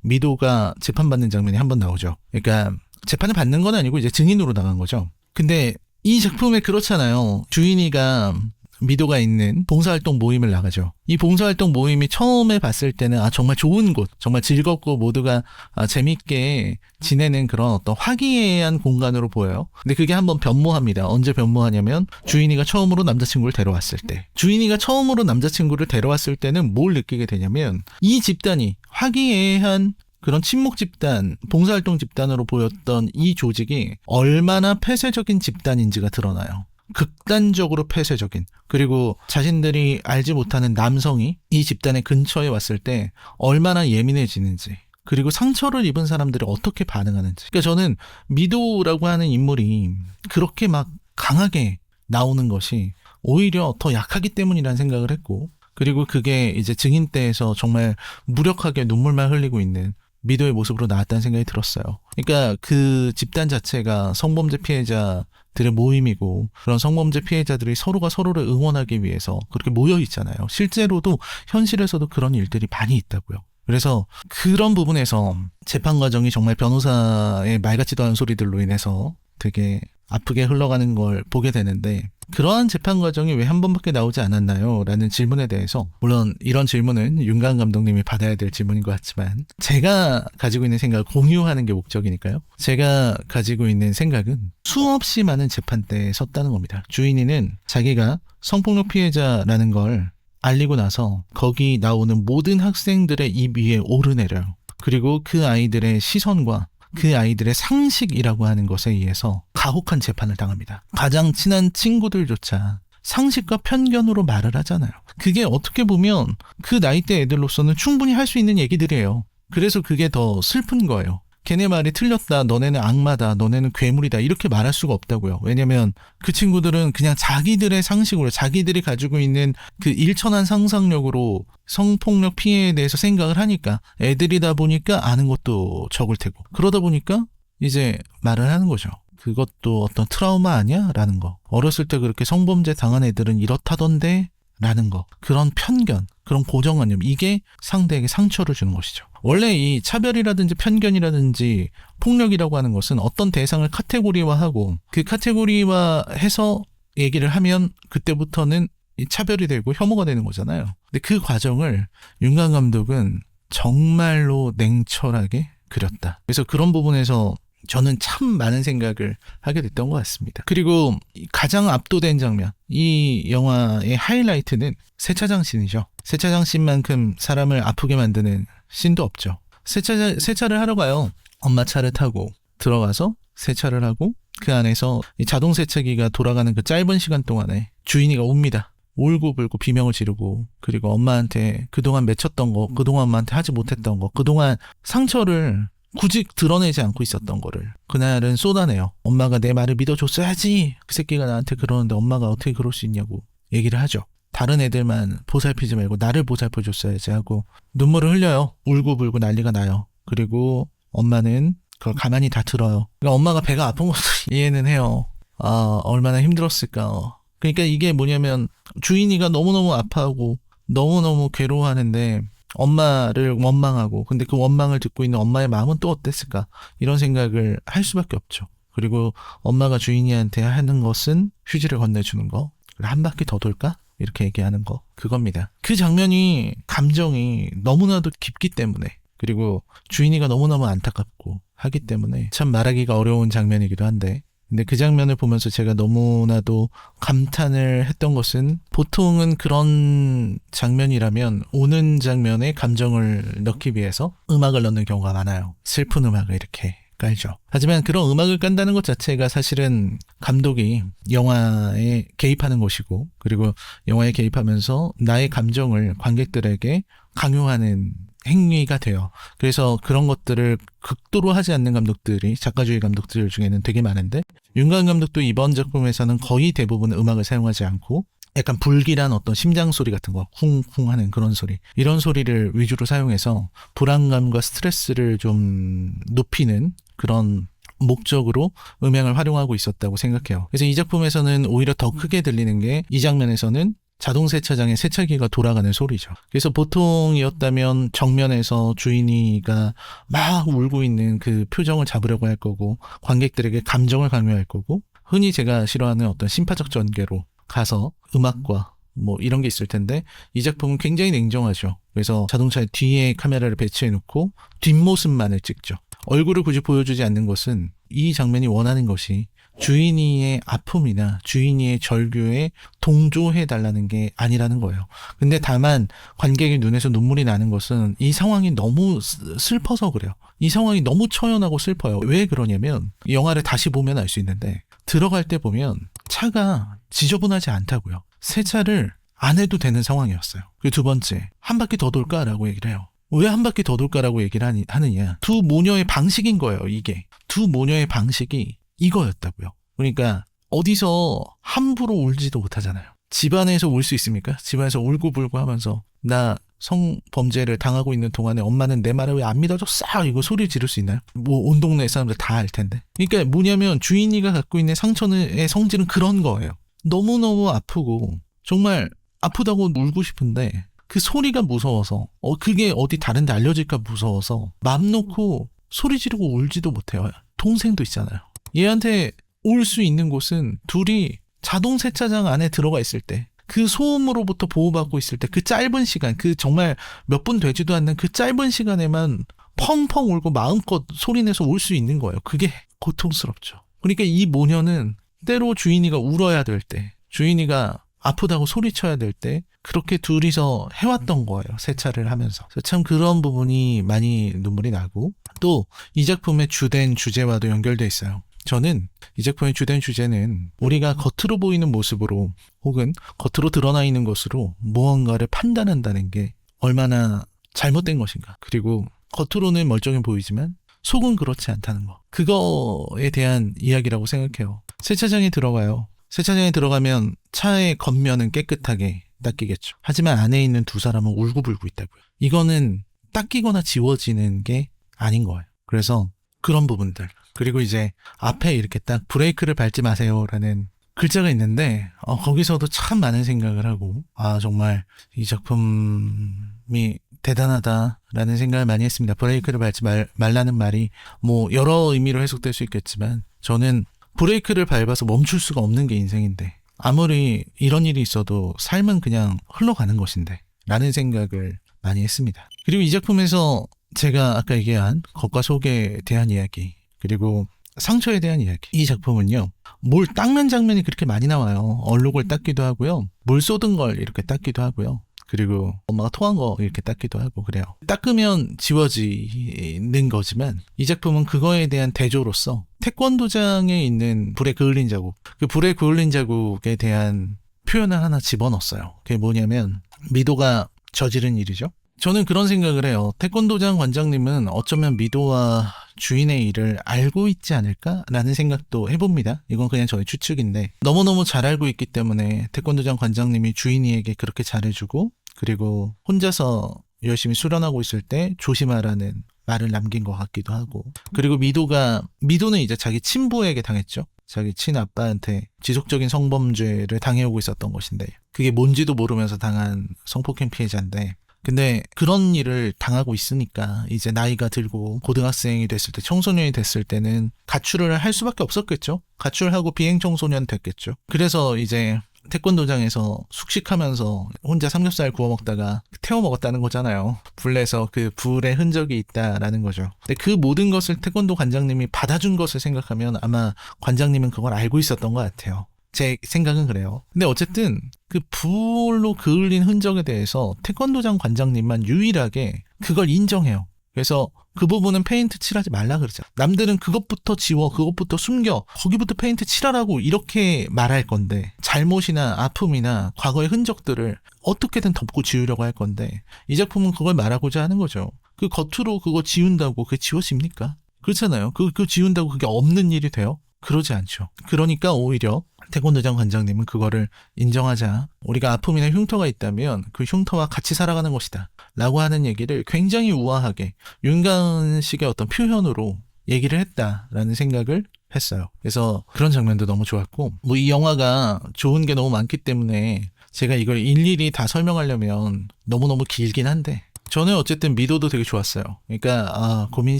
미도가 재판받는 장면이 한 번 나오죠. 그러니까 재판을 받는 건 아니고 이제 증인으로 나간 거죠. 근데 이 작품에 그렇잖아요. 주인이가 미도가 있는 봉사활동 모임을 나가죠. 이 봉사활동 모임이 처음에 봤을 때는 정말 좋은 곳, 정말 즐겁고 모두가 재밌게 지내는 그런 어떤 화기애애한 공간으로 보여요. 근데 그게 한번 변모합니다. 언제 변모하냐면 주인이가 처음으로 남자친구를 데려왔을 때. 주인이가 처음으로 남자친구를 데려왔을 때는 뭘 느끼게 되냐면 이 집단이 화기애애한 그런 친목 집단, 봉사활동 집단으로 보였던 이 조직이 얼마나 폐쇄적인 집단인지가 드러나요. 극단적으로 폐쇄적인, 그리고 자신들이 알지 못하는 남성이 이 집단의 근처에 왔을 때 얼마나 예민해지는지, 그리고 상처를 입은 사람들이 어떻게 반응하는지. 그러니까 저는 미도라고 하는 인물이 그렇게 막 강하게 나오는 것이 오히려 더 약하기 때문이라는 생각을 했고, 그리고 그게 이제 증인대에서 정말 무력하게 눈물만 흘리고 있는 미도의 모습으로 나왔다는 생각이 들었어요. 그러니까 그 집단 자체가 성범죄 피해자들의 모임이고 그런 성범죄 피해자들이 서로가 서로를 응원하기 위해서 그렇게 모여 있잖아요. 실제로도 현실에서도 그런 일들이 많이 있다고요. 그래서 그런 부분에서 재판 과정이 정말 변호사의 말 같지도 않은 소리들로 인해서 되게 아프게 흘러가는 걸 보게 되는데, 그러한 재판 과정이 왜 한 번밖에 나오지 않았나요? 라는 질문에 대해서, 물론 이런 질문은 윤가은 감독님이 받아야 될 질문인 것 같지만 제가 가지고 있는 생각을 공유하는 게 목적이니까요. 제가 가지고 있는 생각은 수없이 많은 재판대에 섰다는 겁니다. 주인이는 자기가 성폭력 피해자라는 걸 알리고 나서 거기 나오는 모든 학생들의 입 위에 오르내려요. 그리고 그 아이들의 시선과 그 아이들의 상식이라고 하는 것에 의해서 가혹한 재판을 당합니다. 가장 친한 친구들조차 상식과 편견으로 말을 하잖아요. 그게 어떻게 보면 그 나이대 애들로서는 충분히 할 수 있는 얘기들이에요. 그래서 그게 더 슬픈 거예요. 걔네 말이 틀렸다, 너네는 악마다, 너네는 괴물이다, 이렇게 말할 수가 없다고요. 왜냐면 그 친구들은 그냥 자기들의 상식으로, 자기들이 가지고 있는 그 일천한 상상력으로 성폭력 피해에 대해서 생각을 하니까, 애들이다 보니까 아는 것도 적을 테고, 그러다 보니까 이제 말을 하는 거죠. 그것도 어떤 트라우마 아니야? 라는 거. 어렸을 때 그렇게 성범죄 당한 애들은 이렇다던데? 라는 거. 그런 편견, 그런 고정관념, 이게 상대에게 상처를 주는 것이죠. 원래 이 차별이라든지 편견이라든지 폭력이라고 하는 것은 어떤 대상을 카테고리화하고 그 카테고리화해서 얘기를 하면 그때부터는 이 차별이 되고 혐오가 되는 거잖아요. 근데 그 과정을 윤가은 감독은 정말로 냉철하게 그렸다. 그래서 그런 부분에서 저는 참 많은 생각을 하게 됐던 것 같습니다. 그리고 가장 압도된 장면, 이 영화의 하이라이트는 세차장 씬이죠. 세차장 씬만큼 사람을 아프게 만드는 씬도 없죠. 세차를 하러 가요. 엄마 차를 타고 들어가서 세차를 하고 그 안에서 이 자동 세차기가 돌아가는 그 짧은 시간 동안에 주인이가 옵니다. 울고불고 비명을 지르고, 그리고 엄마한테 그동안 맺혔던 거, 그동안 엄마한테 하지 못했던 거, 그동안 상처를 굳이 드러내지 않고 있었던 거를 그날은 쏟아내요. 엄마가 내 말을 믿어줬어야지. 그 새끼가 나한테 그러는데 엄마가 어떻게 그럴 수 있냐고 얘기를 하죠. 다른 애들만 보살피지 말고 나를 보살펴줬어야지 하고 눈물을 흘려요. 울고불고 난리가 나요. 그리고 엄마는 그걸 가만히 다 들어요. 그러니까 엄마가 배가 아픈 것도 이해는 해요. 얼마나 힘들었을까. 그러니까 이게 뭐냐면 주인이가 너무너무 아파하고 너무너무 괴로워하는데 엄마를 원망하고, 근데 그 원망을 듣고 있는 엄마의 마음은 또 어땠을까, 이런 생각을 할 수밖에 없죠. 그리고 엄마가 주인이한테 하는 것은 휴지를 건네주는 거, 한 바퀴 더 돌까? 이렇게 얘기하는 거, 그겁니다. 그 장면이 감정이 너무나도 깊기 때문에, 그리고 주인이가 너무너무 안타깝고 하기 때문에 참 말하기가 어려운 장면이기도 한데, 근데 그 장면을 보면서 제가 너무나도 감탄을 했던 것은, 보통은 그런 장면이라면 오는 장면에 감정을 넣기 위해서 음악을 넣는 경우가 많아요. 슬픈 음악을 이렇게 깔죠. 하지만 그런 음악을 깐다는 것 자체가 사실은 감독이 영화에 개입하는 것이고, 그리고 영화에 개입하면서 나의 감정을 관객들에게 강요하는 행위가 돼요. 그래서 그런 것들을 극도로 하지 않는 감독들이 작가주의 감독들 중에는 되게 많은데 윤가은 감독도 이번 작품에서는 거의 대부분 음악을 사용하지 않고 약간 불길한 어떤 심장 소리 같은 거 쿵쿵 하는 그런 소리 이런 소리를 위주로 사용해서 불안감과 스트레스를 좀 높이는 그런 목적으로 음향을 활용하고 있었다고 생각해요. 그래서 이 작품에서는 오히려 더 크게 들리는 게 이 장면에서는 자동 세차장에 세차기가 돌아가는 소리죠. 그래서 보통이었다면 정면에서 주인이가 막 울고 있는 그 표정을 잡으려고 할 거고 관객들에게 감정을 강요할 거고 흔히 제가 싫어하는 어떤 심파적 전개로 가서 음악과 뭐 이런 게 있을 텐데 이 작품은 굉장히 냉정하죠. 그래서 자동차 뒤에 카메라를 배치해 놓고 뒷모습만을 찍죠. 얼굴을 굳이 보여주지 않는 것은 이 장면이 원하는 것이 주인이의 아픔이나 주인이의 절규에 동조해 달라는 게 아니라는 거예요. 근데 다만 관객의 눈에서 눈물이 나는 것은 이 상황이 너무 슬퍼서 그래요. 이 상황이 너무 처연하고 슬퍼요. 왜 그러냐면 이 영화를 다시 보면 알 수 있는데 들어갈 때 보면 차가 지저분하지 않다고요. 세차를 안 해도 되는 상황이었어요. 그리고 두 번째, 한 바퀴 더 돌까라고 얘기를 해요. 왜 한 바퀴 더 돌까라고 얘기를 하느냐. 두 모녀의 방식인 거예요, 이게. 두 모녀의 방식이 이거였다고요. 그러니까 어디서 함부로 울지도 못하잖아요. 집안에서 울 수 있습니까? 집안에서 울고불고 하면서 나 성범죄를 당하고 있는 동안에 엄마는 내 말을 왜 안 믿어줬어? 이거 소리 지를 수 있나요? 뭐 온 동네 사람들 다 알 텐데. 그러니까 뭐냐면 주인이가 갖고 있는 상처의 성질은 그런 거예요. 너무너무 아프고 정말 아프다고 울고 싶은데 그 소리가 무서워서 그게 어디 다른 데 알려질까 무서워서 맘 놓고 소리 지르고 울지도 못해요. 동생도 있잖아요. 얘한테 올 수 있는 곳은 둘이 자동 세차장 안에 들어가 있을 때 그 소음으로부터 보호받고 있을 때 그 짧은 시간 그 정말 몇 분 되지도 않는 그 짧은 시간에만 펑펑 울고 마음껏 소리내서 울 수 있는 거예요. 그게 고통스럽죠. 그러니까 이 모녀는 때로 주인이가 울어야 될 때 주인이가 아프다고 소리쳐야 될 때 그렇게 둘이서 해왔던 거예요. 세차를 하면서. 그래서 참 그런 부분이 많이 눈물이 나고 또 이 작품의 주된 주제와도 연결돼 있어요. 저는 이 작품의 주된 주제는 우리가 겉으로 보이는 모습으로 혹은 겉으로 드러나 있는 것으로 무언가를 판단한다는 게 얼마나 잘못된 것인가. 그리고 겉으로는 멀쩡해 보이지만 속은 그렇지 않다는 거. 그거에 대한 이야기라고 생각해요. 세차장에 들어가요. 세차장에 들어가면 차의 겉면은 깨끗하게 닦이겠죠. 하지만 안에 있는 두 사람은 울고불고 있다고요. 이거는 닦이거나 지워지는 게 아닌 거예요. 그래서 그런 부분들. 그리고 이제 앞에 이렇게 딱 브레이크를 밟지 마세요라는 글자가 있는데 거기서도 참 많은 생각을 하고 정말 이 작품이 대단하다라는 생각을 많이 했습니다. 브레이크를 밟지 말라는 말이 뭐 여러 의미로 해석될 수 있겠지만 저는 브레이크를 밟아서 멈출 수가 없는 게 인생인데 아무리 이런 일이 있어도 삶은 그냥 흘러가는 것인데 라는 생각을 많이 했습니다. 그리고 이 작품에서 제가 아까 얘기한 겉과 속에 대한 이야기 그리고 상처에 대한 이야기. 이 작품은요. 뭘 닦는 장면이 그렇게 많이 나와요. 얼룩을 닦기도 하고요. 물 쏟은 걸 이렇게 닦기도 하고요. 그리고 엄마가 토한 거 이렇게 닦기도 하고 그래요. 닦으면 지워지는 거지만 이 작품은 그거에 대한 대조로서 태권도장에 있는 불에 그을린 자국, 그 불에 그을린 자국에 대한 표현을 하나 집어넣었어요. 그게 뭐냐면 미도가 저지른 일이죠. 저는 그런 생각을 해요. 태권도장 관장님은 어쩌면 미도와 주인의 일을 알고 있지 않을까라는 생각도 해봅니다. 이건 그냥 저의 추측인데 너무너무 잘 알고 있기 때문에 태권도장 관장님이 주인이에게 그렇게 잘해주고 그리고 혼자서 열심히 수련하고 있을 때 조심하라는 말을 남긴 것 같기도 하고 그리고 미도는 이제 자기 친부에게 당했죠. 자기 친아빠한테 지속적인 성범죄를 당해오고 있었던 것인데 그게 뭔지도 모르면서 당한 성폭행 피해자인데 근데 그런 일을 당하고 있으니까 이제 나이가 들고 고등학생이 됐을 때 청소년이 됐을 때는 가출을 할 수밖에 없었겠죠. 가출하고 비행청소년 됐겠죠. 그래서 이제 태권도장에서 숙식하면서 혼자 삼겹살 구워 먹다가 태워 먹었다는 거잖아요. 불내서 그 불의 흔적이 있다라는 거죠. 근데 그 모든 것을 태권도 관장님이 받아준 것을 생각하면 아마 관장님은 그걸 알고 있었던 것 같아요. 제 생각은 그래요. 근데 어쨌든 그 불로 그을린 흔적에 대해서 태권도장 관장님만 유일하게 그걸 인정해요. 그래서 그 부분은 페인트 칠하지 말라 그러죠. 남들은 그것부터 지워, 그것부터 숨겨, 거기부터 페인트 칠하라고 이렇게 말할 건데 잘못이나 아픔이나 과거의 흔적들을 어떻게든 덮고 지우려고 할 건데 이 작품은 그걸 말하고자 하는 거죠. 그 겉으로 그거 지운다고 그게 지워집니까? 그렇잖아요. 그거 지운다고 그게 없는 일이 돼요? 그러지 않죠. 그러니까 오히려 태권도장 관장님은 그거를 인정하자. 우리가 아픔이나 흉터가 있다면 그 흉터와 같이 살아가는 것이다. 라고 하는 얘기를 굉장히 우아하게 윤관식의 어떤 표현으로 얘기를 했다라는 생각을 했어요. 그래서 그런 장면도 너무 좋았고, 뭐 이 영화가 좋은 게 너무 많기 때문에 제가 이걸 일일이 다 설명하려면 너무너무 길긴 한데, 저는 어쨌든 미도도 되게 좋았어요. 그러니까 고민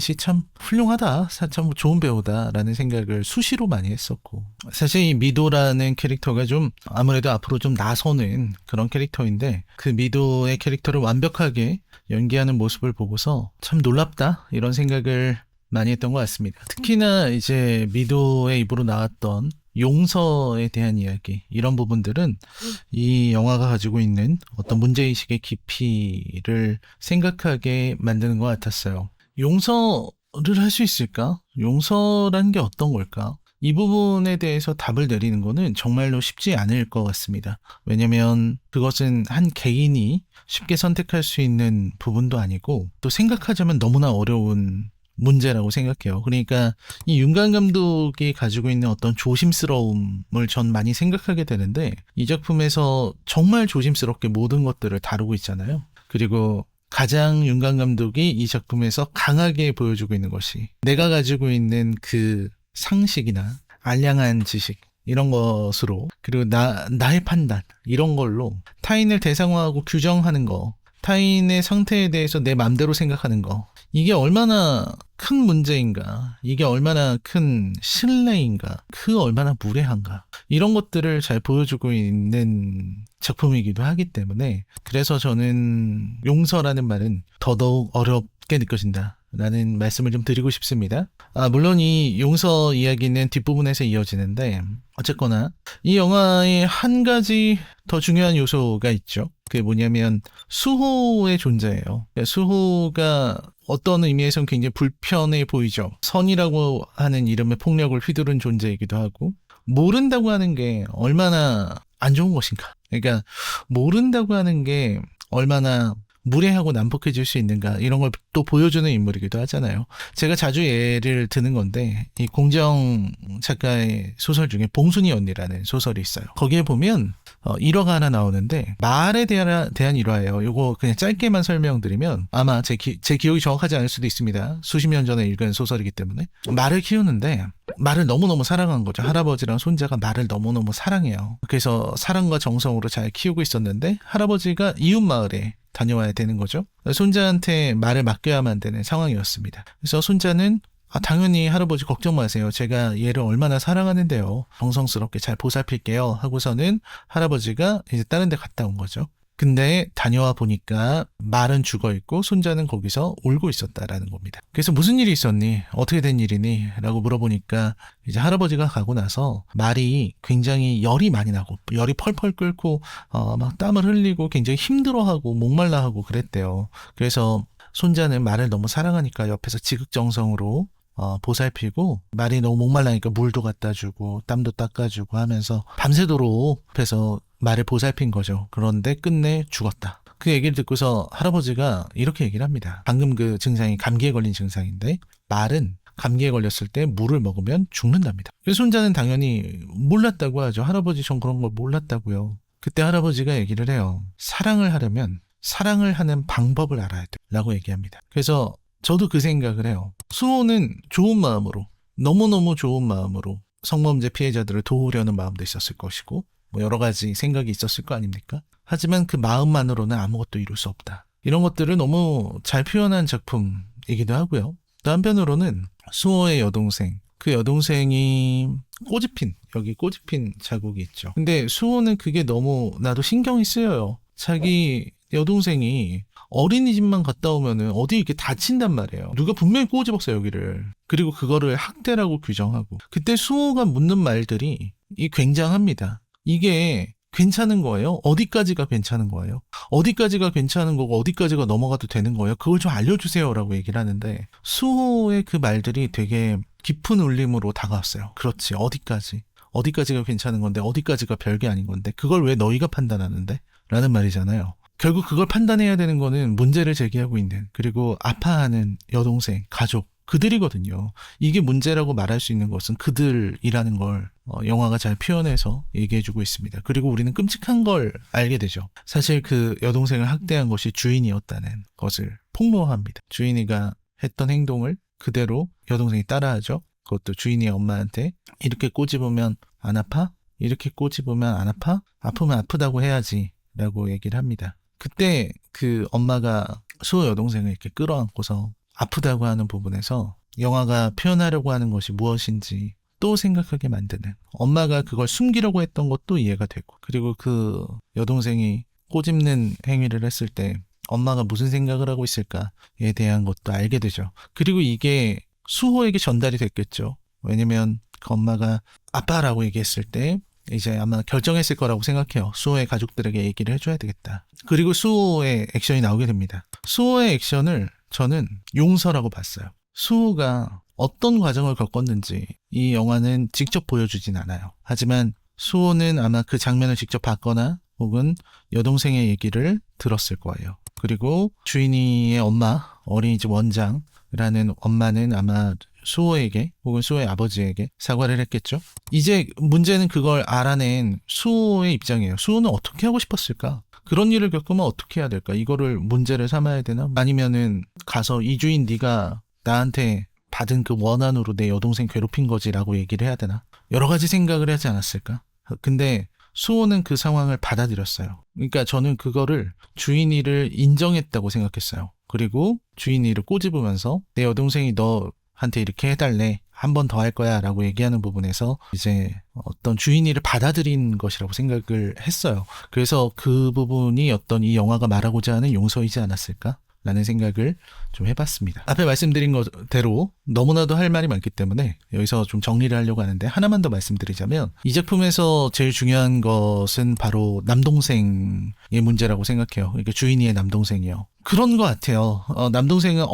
씨 참 훌륭하다, 참 좋은 배우다라는 생각을 수시로 많이 했었고, 사실 이 미도라는 캐릭터가 좀 아무래도 앞으로 좀 나서는 그런 캐릭터인데, 그 미도의 캐릭터를 완벽하게 연기하는 모습을 보고서 참 놀랍다 이런 생각을 많이 했던 것 같습니다. 특히나 이제 미도의 입으로 나왔던 용서에 대한 이야기, 이런 부분들은 이 영화가 가지고 있는 어떤 문제의식의 깊이를 생각하게 만드는 것 같았어요. 용서를 할 수 있을까? 용서라는 게 어떤 걸까? 이 부분에 대해서 답을 내리는 거는 정말로 쉽지 않을 것 같습니다. 왜냐면 그것은 한 개인이 쉽게 선택할 수 있는 부분도 아니고, 또 생각하자면 너무나 어려운 문제라고 생각해요. 그러니까 이 윤관 감독이 가지고 있는 어떤 조심스러움을 전 많이 생각하게 되는데, 이 작품에서 정말 조심스럽게 모든 것들을 다루고 있잖아요. 그리고 가장 윤관 감독이 이 작품에서 강하게 보여주고 있는 것이, 내가 가지고 있는 그 상식이나 알량한 지식, 이런 것으로, 그리고 나의 판단, 이런 걸로 타인을 대상화하고 규정하는 거, 타인의 상태에 대해서 내 맘대로 생각하는 거, 이게 얼마나 큰 문제인가, 이게 얼마나 큰 신뢰인가, 그 얼마나 무례한가, 이런 것들을 잘 보여주고 있는 작품이기도 하기 때문에, 그래서 저는 용서라는 말은 더더욱 어렵게 느껴진다 라는 말씀을 좀 드리고 싶습니다. 물론 이 용서 이야기는 뒷부분에서 이어지는데, 어쨌거나 이 영화에 한 가지 더 중요한 요소가 있죠. 그게 뭐냐면 수호의 존재예요. 수호가 어떤 의미에서는 굉장히 불편해 보이죠. 선이라고 하는 이름의 폭력을 휘두른 존재이기도 하고, 모른다고 하는 게 얼마나 안 좋은 것인가. 그러니까 모른다고 하는 게 얼마나 무례하고 난폭해질 수 있는가, 이런 걸 또 보여주는 인물이기도 하잖아요. 제가 자주 예를 드는 건데, 이 공정 작가의 소설 중에 봉순이 언니라는 소설이 있어요. 거기에 보면 일화가 하나 나오는데, 말에 대한 일화예요. 요거 그냥 짧게만 설명드리면, 아마 제 기억이 정확하지 않을 수도 있습니다. 수십 년 전에 읽은 소설이기 때문에. 말을 키우는데 말을 너무너무 사랑한 거죠. 할아버지랑 손자가 말을 너무너무 사랑해요. 그래서 사랑과 정성으로 잘 키우고 있었는데, 할아버지가 이웃 마을에 다녀와야 되는 거죠. 손자한테 말을 맡겨야만 되는 상황이었습니다. 그래서 손자는 당연히 할아버지 걱정 마세요. 제가 얘를 얼마나 사랑하는데요. 정성스럽게 잘 보살필게요. 하고서는 할아버지가 이제 다른 데 갔다 온 거죠. 근데 다녀와 보니까 말은 죽어있고 손자는 거기서 울고 있었다라는 겁니다. 그래서 무슨 일이 있었니? 어떻게 된 일이니? 라고 물어보니까 이제 할아버지가 가고 나서 말이 굉장히 열이 많이 나고 열이 펄펄 끓고 막 땀을 흘리고 굉장히 힘들어하고 목말라하고 그랬대요. 그래서 손자는 말을 너무 사랑하니까 옆에서 지극정성으로 보살피고, 말이 너무 목말라니까 물도 갖다 주고 땀도 닦아주고 하면서 밤새도록 옆에서 말을 보살핀 거죠. 그런데 끝내 죽었다. 그 얘기를 듣고서 할아버지가 이렇게 얘기를 합니다. 방금 그 증상이 감기에 걸린 증상인데, 말은 감기에 걸렸을 때 물을 먹으면 죽는답니다. 그래서 손자는 당연히 몰랐다고 하죠. 할아버지 전 그런 걸 몰랐다고요. 그때 할아버지가 얘기를 해요. 사랑을 하려면 사랑을 하는 방법을 알아야 돼 라고 얘기합니다. 그래서 저도 그 생각을 해요. 수호는 좋은 마음으로, 너무너무 좋은 마음으로 성범죄 피해자들을 도우려는 마음도 있었을 것이고, 뭐 여러 가지 생각이 있었을 거 아닙니까? 하지만 그 마음만으로는 아무것도 이룰 수 없다. 이런 것들을 너무 잘 표현한 작품이기도 하고요. 또 한편으로는 수호의 여동생, 그 여동생이 여기 꼬집힌 자국이 있죠. 근데 수호는 그게 너무 나도 신경이 쓰여요. 자기 여동생이 어린이집만 갔다 오면은 어디 이렇게 다친단 말이에요. 누가 분명히 꼬집었어요, 여기를. 그리고 그거를 학대라고 규정하고. 그때 수호가 묻는 말들이 굉장합니다. 이게 괜찮은 거예요? 어디까지가 괜찮은 거예요? 어디까지가 괜찮은 거고 어디까지가 넘어가도 되는 거예요? 그걸 좀 알려주세요 라고 얘기를 하는데, 수호의 그 말들이 되게 깊은 울림으로 다가왔어요. 그렇지, 어디까지가 괜찮은 건데 어디까지가 별게 아닌 건데 그걸 왜 너희가 판단하는데? 라는 말이잖아요. 결국 그걸 판단해야 되는 거는 문제를 제기하고 있는, 그리고 아파하는 여동생, 가족, 그들이거든요. 이게 문제라고 말할 수 있는 것은 그들이라는 걸 영화가 잘 표현해서 얘기해주고 있습니다. 그리고 우리는 끔찍한 걸 알게 되죠. 사실 그 여동생을 학대한 것이 주인이었다는 것을 폭로합니다. 주인이가 했던 행동을 그대로 여동생이 따라하죠. 그것도 주인이 엄마한테 이렇게 꼬집으면 안 아파? 이렇게 꼬집으면 안 아파? 아프면 아프다고 해야지 라고 얘기를 합니다. 그때 그 엄마가 수호 여동생을 이렇게 끌어안고서 아프다고 하는 부분에서 영화가 표현하려고 하는 것이 무엇인지 또 생각하게 만드는, 엄마가 그걸 숨기려고 했던 것도 이해가 되고, 그리고 그 여동생이 꼬집는 행위를 했을 때 엄마가 무슨 생각을 하고 있을까에 대한 것도 알게 되죠. 그리고 이게 수호에게 전달이 됐겠죠. 왜냐면 그 엄마가 아빠라고 얘기했을 때 이제 아마 결정했을 거라고 생각해요. 수호의 가족들에게 얘기를 해줘야 되겠다. 그리고 수호의 액션이 나오게 됩니다. 수호의 액션을 저는 용서라고 봤어요. 수호가 어떤 과정을 겪었는지 이 영화는 직접 보여주진 않아요. 하지만 수호는 아마 그 장면을 직접 봤거나 혹은 여동생의 얘기를 들었을 거예요. 그리고 주인이의 엄마, 어린이집 원장이라는 엄마는 아마 수호에게 혹은 수호의 아버지에게 사과를 했겠죠. 이제 문제는 그걸 알아낸 수호의 입장이에요. 수호는 어떻게 하고 싶었을까? 그런 일을 겪으면 어떻게 해야 될까? 이거를 문제를 삼아야 되나? 아니면은 가서 이주인 네가 나한테 받은 그 원한으로 내 여동생 괴롭힌 거지라고 얘기를 해야 되나? 여러 가지 생각을 하지 않았을까? 근데 수호는 그 상황을 받아들였어요. 그러니까 저는 그거를 주인이를 인정했다고 생각했어요. 그리고 주인이를 꼬집으면서 내 여동생이 너한테 이렇게 해달래, 한 번 더 할 거야 라고 얘기하는 부분에서 이제 어떤 주인이를 받아들인 것이라고 생각을 했어요. 그래서 그 부분이 어떤 이 영화가 말하고자 하는 용서이지 않았을까 라는 생각을 좀 해봤습니다. 앞에 말씀드린 것대로 너무나도 할 말이 많기 때문에 여기서 좀 정리를 하려고 하는데, 하나만 더 말씀드리자면 이 작품에서 제일 중요한 것은 바로 남동생의 문제라고 생각해요. 그러니까 주인이의 남동생이요. 그런 것 같아요. 남동생은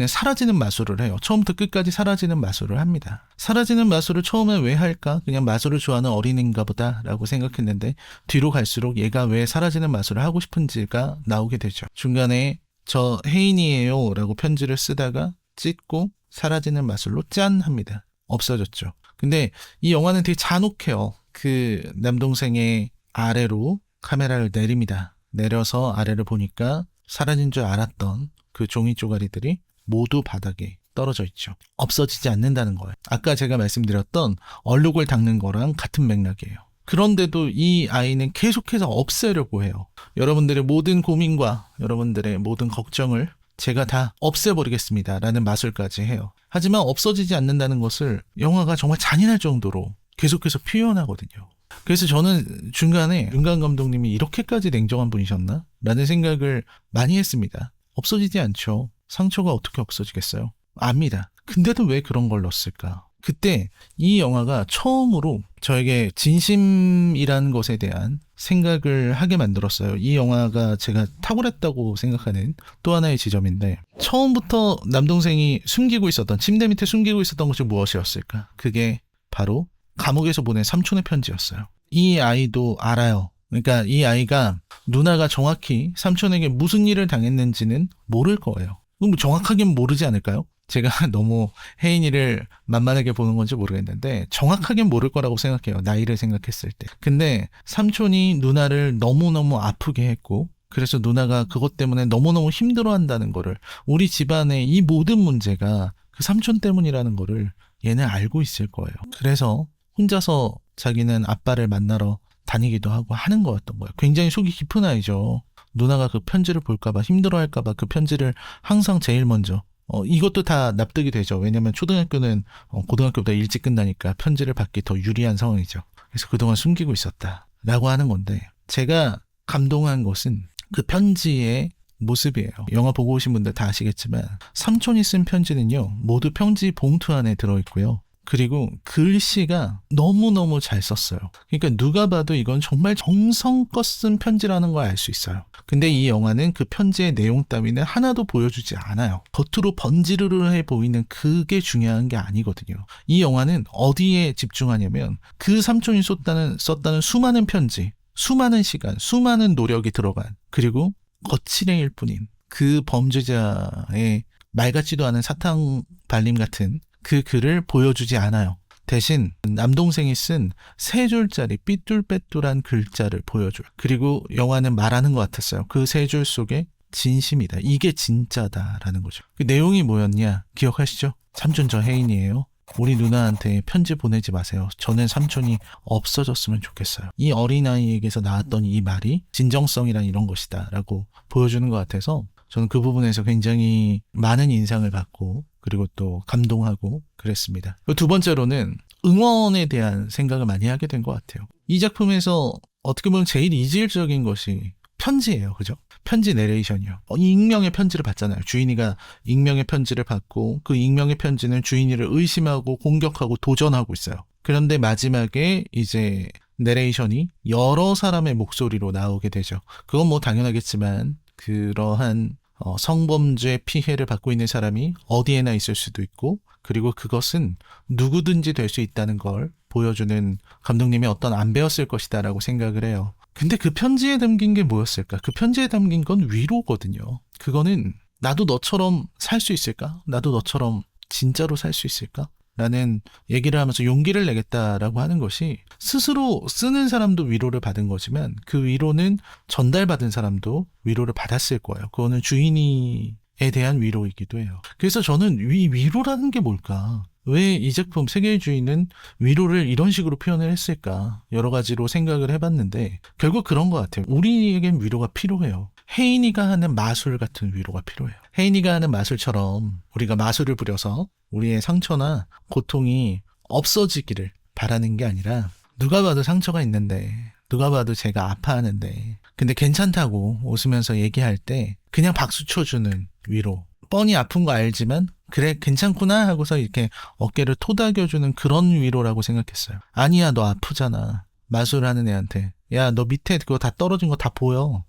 사라지는 마술을 해요. 처음부터 끝까지 사라지는 마술을 합니다. 사라지는 마술을 처음에 왜 할까? 그냥 마술을 좋아하는 어린인가 보다 라고 생각했는데, 뒤로 갈수록 얘가 왜 사라지는 마술을 하고 싶은지가 나오게 되죠. 중간에 저 혜인이에요 라고 편지를 쓰다가 찢고 사라지는 마술로 짠 합니다. 없어졌죠. 근데 이 영화는 되게 잔혹해요. 그 남동생의 아래로 카메라를 내립니다. 내려서 아래를 보니까 사라진 줄 알았던 그 종이 쪼가리들이 모두 바닥에 떨어져 있죠. 없어지지 않는다는 거예요. 아까 제가 말씀드렸던 얼룩을 닦는 거랑 같은 맥락이에요. 그런데도 이 아이는 계속해서 없애려고 해요. 여러분들의 모든 고민과 여러분들의 모든 걱정을 제가 다 없애버리겠습니다 라는 마술까지 해요. 하지만 없어지지 않는다는 것을 영화가 정말 잔인할 정도로 계속해서 표현하거든요. 그래서 저는 중간에 윤가은 감독님이 이렇게까지 냉정한 분이셨나? 라는 생각을 많이 했습니다. 없어지지 않죠. 상처가 어떻게 없어지겠어요? 압니다. 근데도 왜 그런 걸 넣었을까? 그때 이 영화가 처음으로 저에게 진심이라는 것에 대한 생각을 하게 만들었어요. 이 영화가 제가 탁월했다고 생각하는 또 하나의 지점인데, 처음부터 남동생이 침대 밑에 숨기고 있었던 것이 무엇이었을까? 그게 바로 감옥에서 보낸 삼촌의 편지였어요. 이 아이도 알아요. 그러니까 이 아이가 누나가 정확히 삼촌에게 무슨 일을 당했는지는 모를 거예요. 그럼 정확하게는 모르지 않을까요? 제가 너무 혜인이를 만만하게 보는 건지 모르겠는데 정확하게 모를 거라고 생각해요. 나이를 생각했을 때. 근데 삼촌이 누나를 너무너무 아프게 했고, 그래서 누나가 그것 때문에 너무너무 힘들어한다는 거를, 우리 집안의 이 모든 문제가 그 삼촌 때문이라는 거를 얘는 알고 있을 거예요. 그래서 혼자서 자기는 아빠를 만나러 다니기도 하고 하는 거였던 거예요. 굉장히 속이 깊은 아이죠. 누나가 그 편지를 볼까봐, 힘들어할까봐 그 편지를 항상 제일 먼저 이것도 다 납득이 되죠. 왜냐면 초등학교는 고등학교보다 일찍 끝나니까 편지를 받기 더 유리한 상황이죠. 그래서 그동안 숨기고 있었다라고 하는 건데, 제가 감동한 것은 그 편지의 모습이에요. 영화 보고 오신 분들 다 아시겠지만 삼촌이 쓴 편지는요, 모두 편지 봉투 안에 들어있고요. 그리고 글씨가 너무너무 잘 썼어요. 그러니까 누가 봐도 이건 정말 정성껏 쓴 편지라는 걸 알 수 있어요. 근데 이 영화는 그 편지의 내용 따위는 하나도 보여주지 않아요. 겉으로 번지르르해 보이는 그게 중요한 게 아니거든요. 이 영화는 어디에 집중하냐면 그 삼촌이 썼다는 수많은 편지, 수많은 시간, 수많은 노력이 들어간, 그리고 거칠행일 뿐인 그 범죄자의 말 같지도 않은 사탕 발림 같은 그 글을 보여주지 않아요. 대신 남동생이 쓴 3줄짜리 삐뚤빼뚤한 글자를 보여줘요. 그리고 영화는 말하는 것 같았어요. 그 3줄 속에 진심이다. 이게 진짜다라는 거죠. 그 내용이 뭐였냐 기억하시죠? 삼촌 저 혜인이에요. 우리 누나한테 편지 보내지 마세요. 저는 삼촌이 없어졌으면 좋겠어요. 이 어린아이에게서 나왔던 이 말이 진정성이란 이런 것이다 라고 보여주는 것 같아서 저는 그 부분에서 굉장히 많은 인상을 받고 그리고 또 감동하고 그랬습니다. 두 번째로는 응원에 대한 생각을 많이 하게 된 것 같아요. 이 작품에서 어떻게 보면 제일 이질적인 것이 편지예요. 그죠? 편지 내레이션이요. 익명의 편지를 받잖아요. 주인이가 익명의 편지를 받고 그 익명의 편지는 주인이를 의심하고 공격하고 도전하고 있어요. 그런데 마지막에 이제 내레이션이 여러 사람의 목소리로 나오게 되죠. 그건 뭐 당연하겠지만 그러한 성범죄 피해를 받고 있는 사람이 어디에나 있을 수도 있고 그리고 그것은 누구든지 될 수 있다는 걸 보여주는 감독님이 어떤 안 배웠을 것이다 라고 생각을 해요. 근데 그 편지에 담긴 게 뭐였을까? 그 편지에 담긴 건 위로거든요. 그거는 나도 너처럼 살 수 있을까? 나도 너처럼 진짜로 살 수 있을까? 라는 얘기를 하면서 용기를 내겠다라고 하는 것이 스스로 쓰는 사람도 위로를 받은 거지만 그 위로는 전달받은 사람도 위로를 받았을 거예요. 그거는 주인이에 대한 위로이기도 해요. 그래서 저는 위로라는 게 뭘까? 왜 이 작품 세계의 주인은 위로를 이런 식으로 표현을 했을까? 여러 가지로 생각을 해봤는데 결국 그런 것 같아요. 우리에겐 위로가 필요해요. 혜인이가 하는 마술 같은 위로가 필요해요. 혜인이가 하는 마술처럼 우리가 마술을 부려서 우리의 상처나 고통이 없어지기를 바라는 게 아니라 누가 봐도 상처가 있는데 누가 봐도 제가 아파하는데 근데 괜찮다고 웃으면서 얘기할 때 그냥 박수 쳐주는 위로. 뻔히 아픈 거 알지만 그래 괜찮구나 하고서 이렇게 어깨를 토닥여주는 그런 위로라고 생각했어요. 아니야 너 아프잖아. 마술하는 애한테 야 너 밑에 그거 다 떨어진 거 다 보여.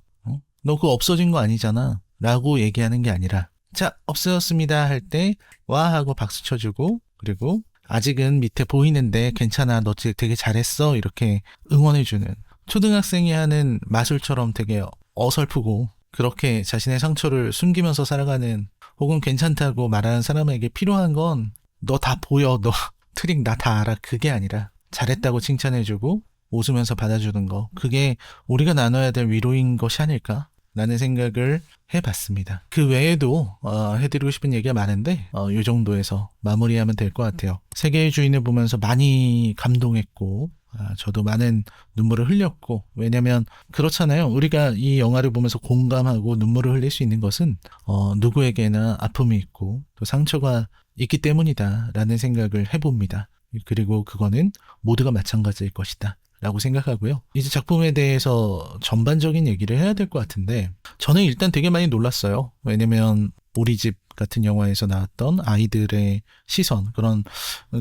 너 그거 없어진 거 아니잖아 라고 얘기하는 게 아니라 자 없어졌습니다 할 때 와 하고 박수 쳐주고 그리고 아직은 밑에 보이는데 괜찮아 너 되게 잘했어 이렇게 응원해주는 초등학생이 하는 마술처럼 되게 어설프고 그렇게 자신의 상처를 숨기면서 살아가는 혹은 괜찮다고 말하는 사람에게 필요한 건 너 다 보여 너 트릭 나 다 알아 그게 아니라 잘했다고 칭찬해주고 웃으면서 받아주는 거 그게 우리가 나눠야 될 위로인 것이 아닐까 라는 생각을 해봤습니다. 그 외에도 해드리고 싶은 얘기가 많은데 이 정도에서 마무리하면 될 것 같아요. 세계의 주인을 보면서 많이 감동했고 저도 많은 눈물을 흘렸고 왜냐면 그렇잖아요. 우리가 이 영화를 보면서 공감하고 눈물을 흘릴 수 있는 것은 누구에게나 아픔이 있고 또 상처가 있기 때문이다 라는 생각을 해봅니다. 그리고 그거는 모두가 마찬가지일 것이다 라고 생각하고요. 이제 작품에 대해서 전반적인 얘기를 해야 될 것 같은데 저는 일단 되게 많이 놀랐어요. 왜냐면 우리 집 같은 영화에서 나왔던 아이들의 시선 그런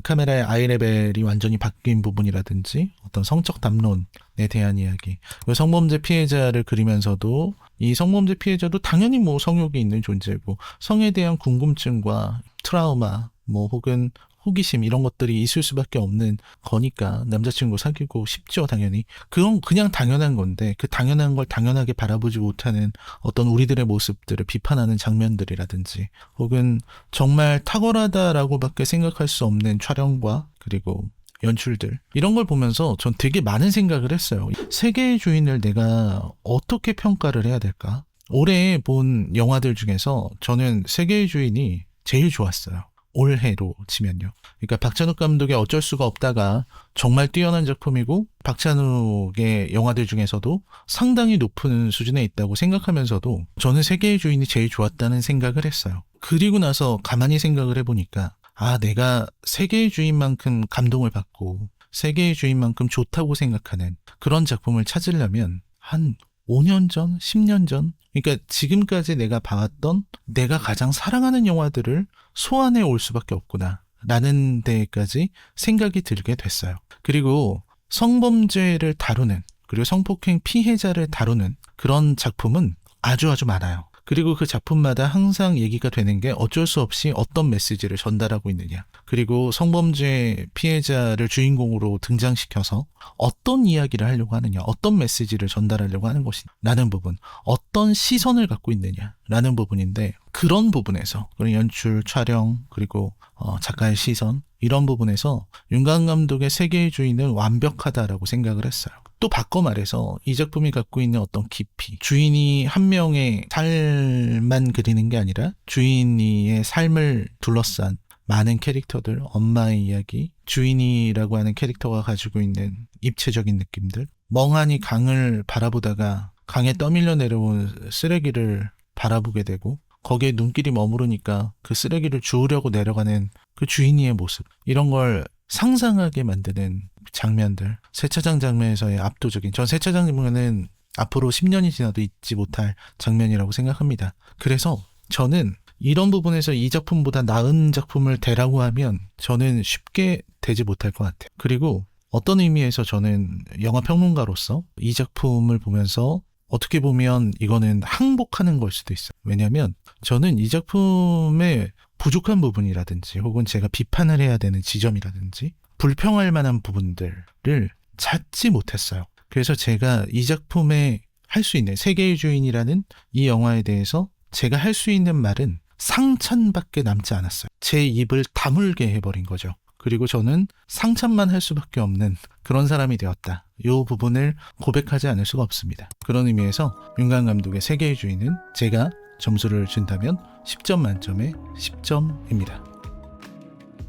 카메라의 아이 레벨이 완전히 바뀐 부분이라든지 어떤 성적 담론에 대한 이야기 성범죄 피해자를 그리면서도 이 성범죄 피해자도 당연히 뭐 성욕이 있는 존재고 성에 대한 궁금증과 트라우마 뭐 혹은 호기심 이런 것들이 있을 수밖에 없는 거니까 남자친구 사귀고 싶죠 당연히. 그건 그냥 당연한 건데 그 당연한 걸 당연하게 바라보지 못하는 어떤 우리들의 모습들을 비판하는 장면들이라든지 혹은 정말 탁월하다라고밖에 생각할 수 없는 촬영과 그리고 연출들 이런 걸 보면서 전 되게 많은 생각을 했어요. 세계의 주인을 내가 어떻게 평가를 해야 될까? 올해 본 영화들 중에서 저는 세계의 주인이 제일 좋았어요. 올해로 치면요. 그러니까 박찬욱 감독의 어쩔 수가 없다가 정말 뛰어난 작품이고 박찬욱의 영화들 중에서도 상당히 높은 수준에 있다고 생각하면서도 저는 세계의 주인이 제일 좋았다는 생각을 했어요. 그리고 나서 가만히 생각을 해보니까 내가 세계의 주인만큼 감동을 받고 세계의 주인만큼 좋다고 생각하는 그런 작품을 찾으려면 한 5년 전, 10년 전 그러니까 지금까지 내가 봐왔던 내가 가장 사랑하는 영화들을 소환해 올 수밖에 없구나 라는 데까지 생각이 들게 됐어요. 그리고 성범죄를 다루는 그리고 성폭행 피해자를 다루는 그런 작품은 아주 많아요. 그리고 그 작품마다 항상 얘기가 되는 게 어쩔 수 없이 어떤 메시지를 전달하고 있느냐. 그리고 성범죄 피해자를 주인공으로 등장시켜서 어떤 이야기를 하려고 하느냐, 어떤 메시지를 전달하려고 하는 것이냐라는 부분, 어떤 시선을 갖고 있느냐라는 부분인데, 그런 부분에서 그런 연출, 촬영, 그리고 작가의 시선, 이런 부분에서 윤가은 감독의 세계의 주인은 완벽하다라고 생각을 했어요. 또 바꿔 말해서 이 작품이 갖고 있는 어떤 깊이, 주인이 한 명의 삶만 그리는 게 아니라 주인이의 삶을 둘러싼 많은 캐릭터들, 엄마의 이야기, 주인이라고 하는 캐릭터가 가지고 있는 입체적인 느낌들, 멍하니 강을 바라보다가 강에 떠밀려 내려온 쓰레기를 바라보게 되고 거기에 눈길이 머무르니까 그 쓰레기를 주우려고 내려가는 그 주인이의 모습, 이런 걸 상상하게 만드는 장면들, 세차장 장면에서의 압도적인, 전 세차장 장면은 앞으로 10년이 지나도 잊지 못할 장면이라고 생각합니다. 그래서 저는 이런 부분에서 이 작품보다 나은 작품을 대라고 하면 저는 쉽게 되지 못할 것 같아요. 그리고 어떤 의미에서 저는 영화 평론가로서 이 작품을 보면서 어떻게 보면 이거는 항복하는 걸 수도 있어요. 왜냐하면 저는 이 작품의 부족한 부분이라든지 혹은 제가 비판을 해야 되는 지점이라든지 불평할 만한 부분들을 찾지 못했어요. 그래서 제가 이 작품에 할 수 있는, 세계의 주인이라는 이 영화에 대해서 제가 할 수 있는 말은 상찬밖에 남지 않았어요. 제 입을 다물게 해버린 거죠. 그리고 저는 상찬만 할 수밖에 없는 그런 사람이 되었다. 이 부분을 고백하지 않을 수가 없습니다. 그런 의미에서 윤가은 감독의 세계의 주인은 제가 점수를 준다면 10점 만점에 10점입니다.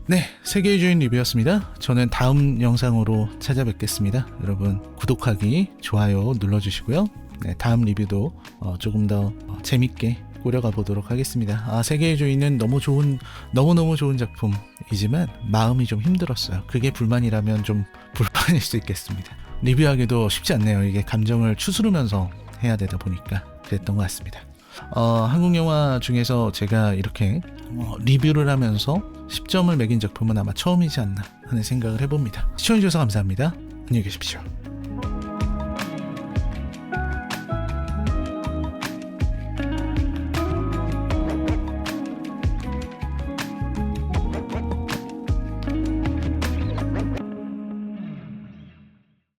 네, 세계의 주인 리뷰였습니다. 저는 다음 영상으로 찾아뵙겠습니다. 여러분 구독하기, 좋아요 눌러주시고요. 네, 다음 리뷰도 조금 더 재밌게 꾸려가 보도록 하겠습니다. 세계의 주인은 너무너무 좋은 작품이지만 마음이 좀 힘들었어요. 그게 불만이라면 좀 불만일 수 있겠습니다. 리뷰하기도 쉽지 않네요. 이게 감정을 추스르면서 해야 되다 보니까 그랬던 것 같습니다. 한국 영화 중에서 제가 이렇게 리뷰를 하면서 10점을 매긴 작품은 아마 처음이지 않나 하는 생각을 해봅니다. 시청해주셔서 감사합니다. 안녕히 계십시오.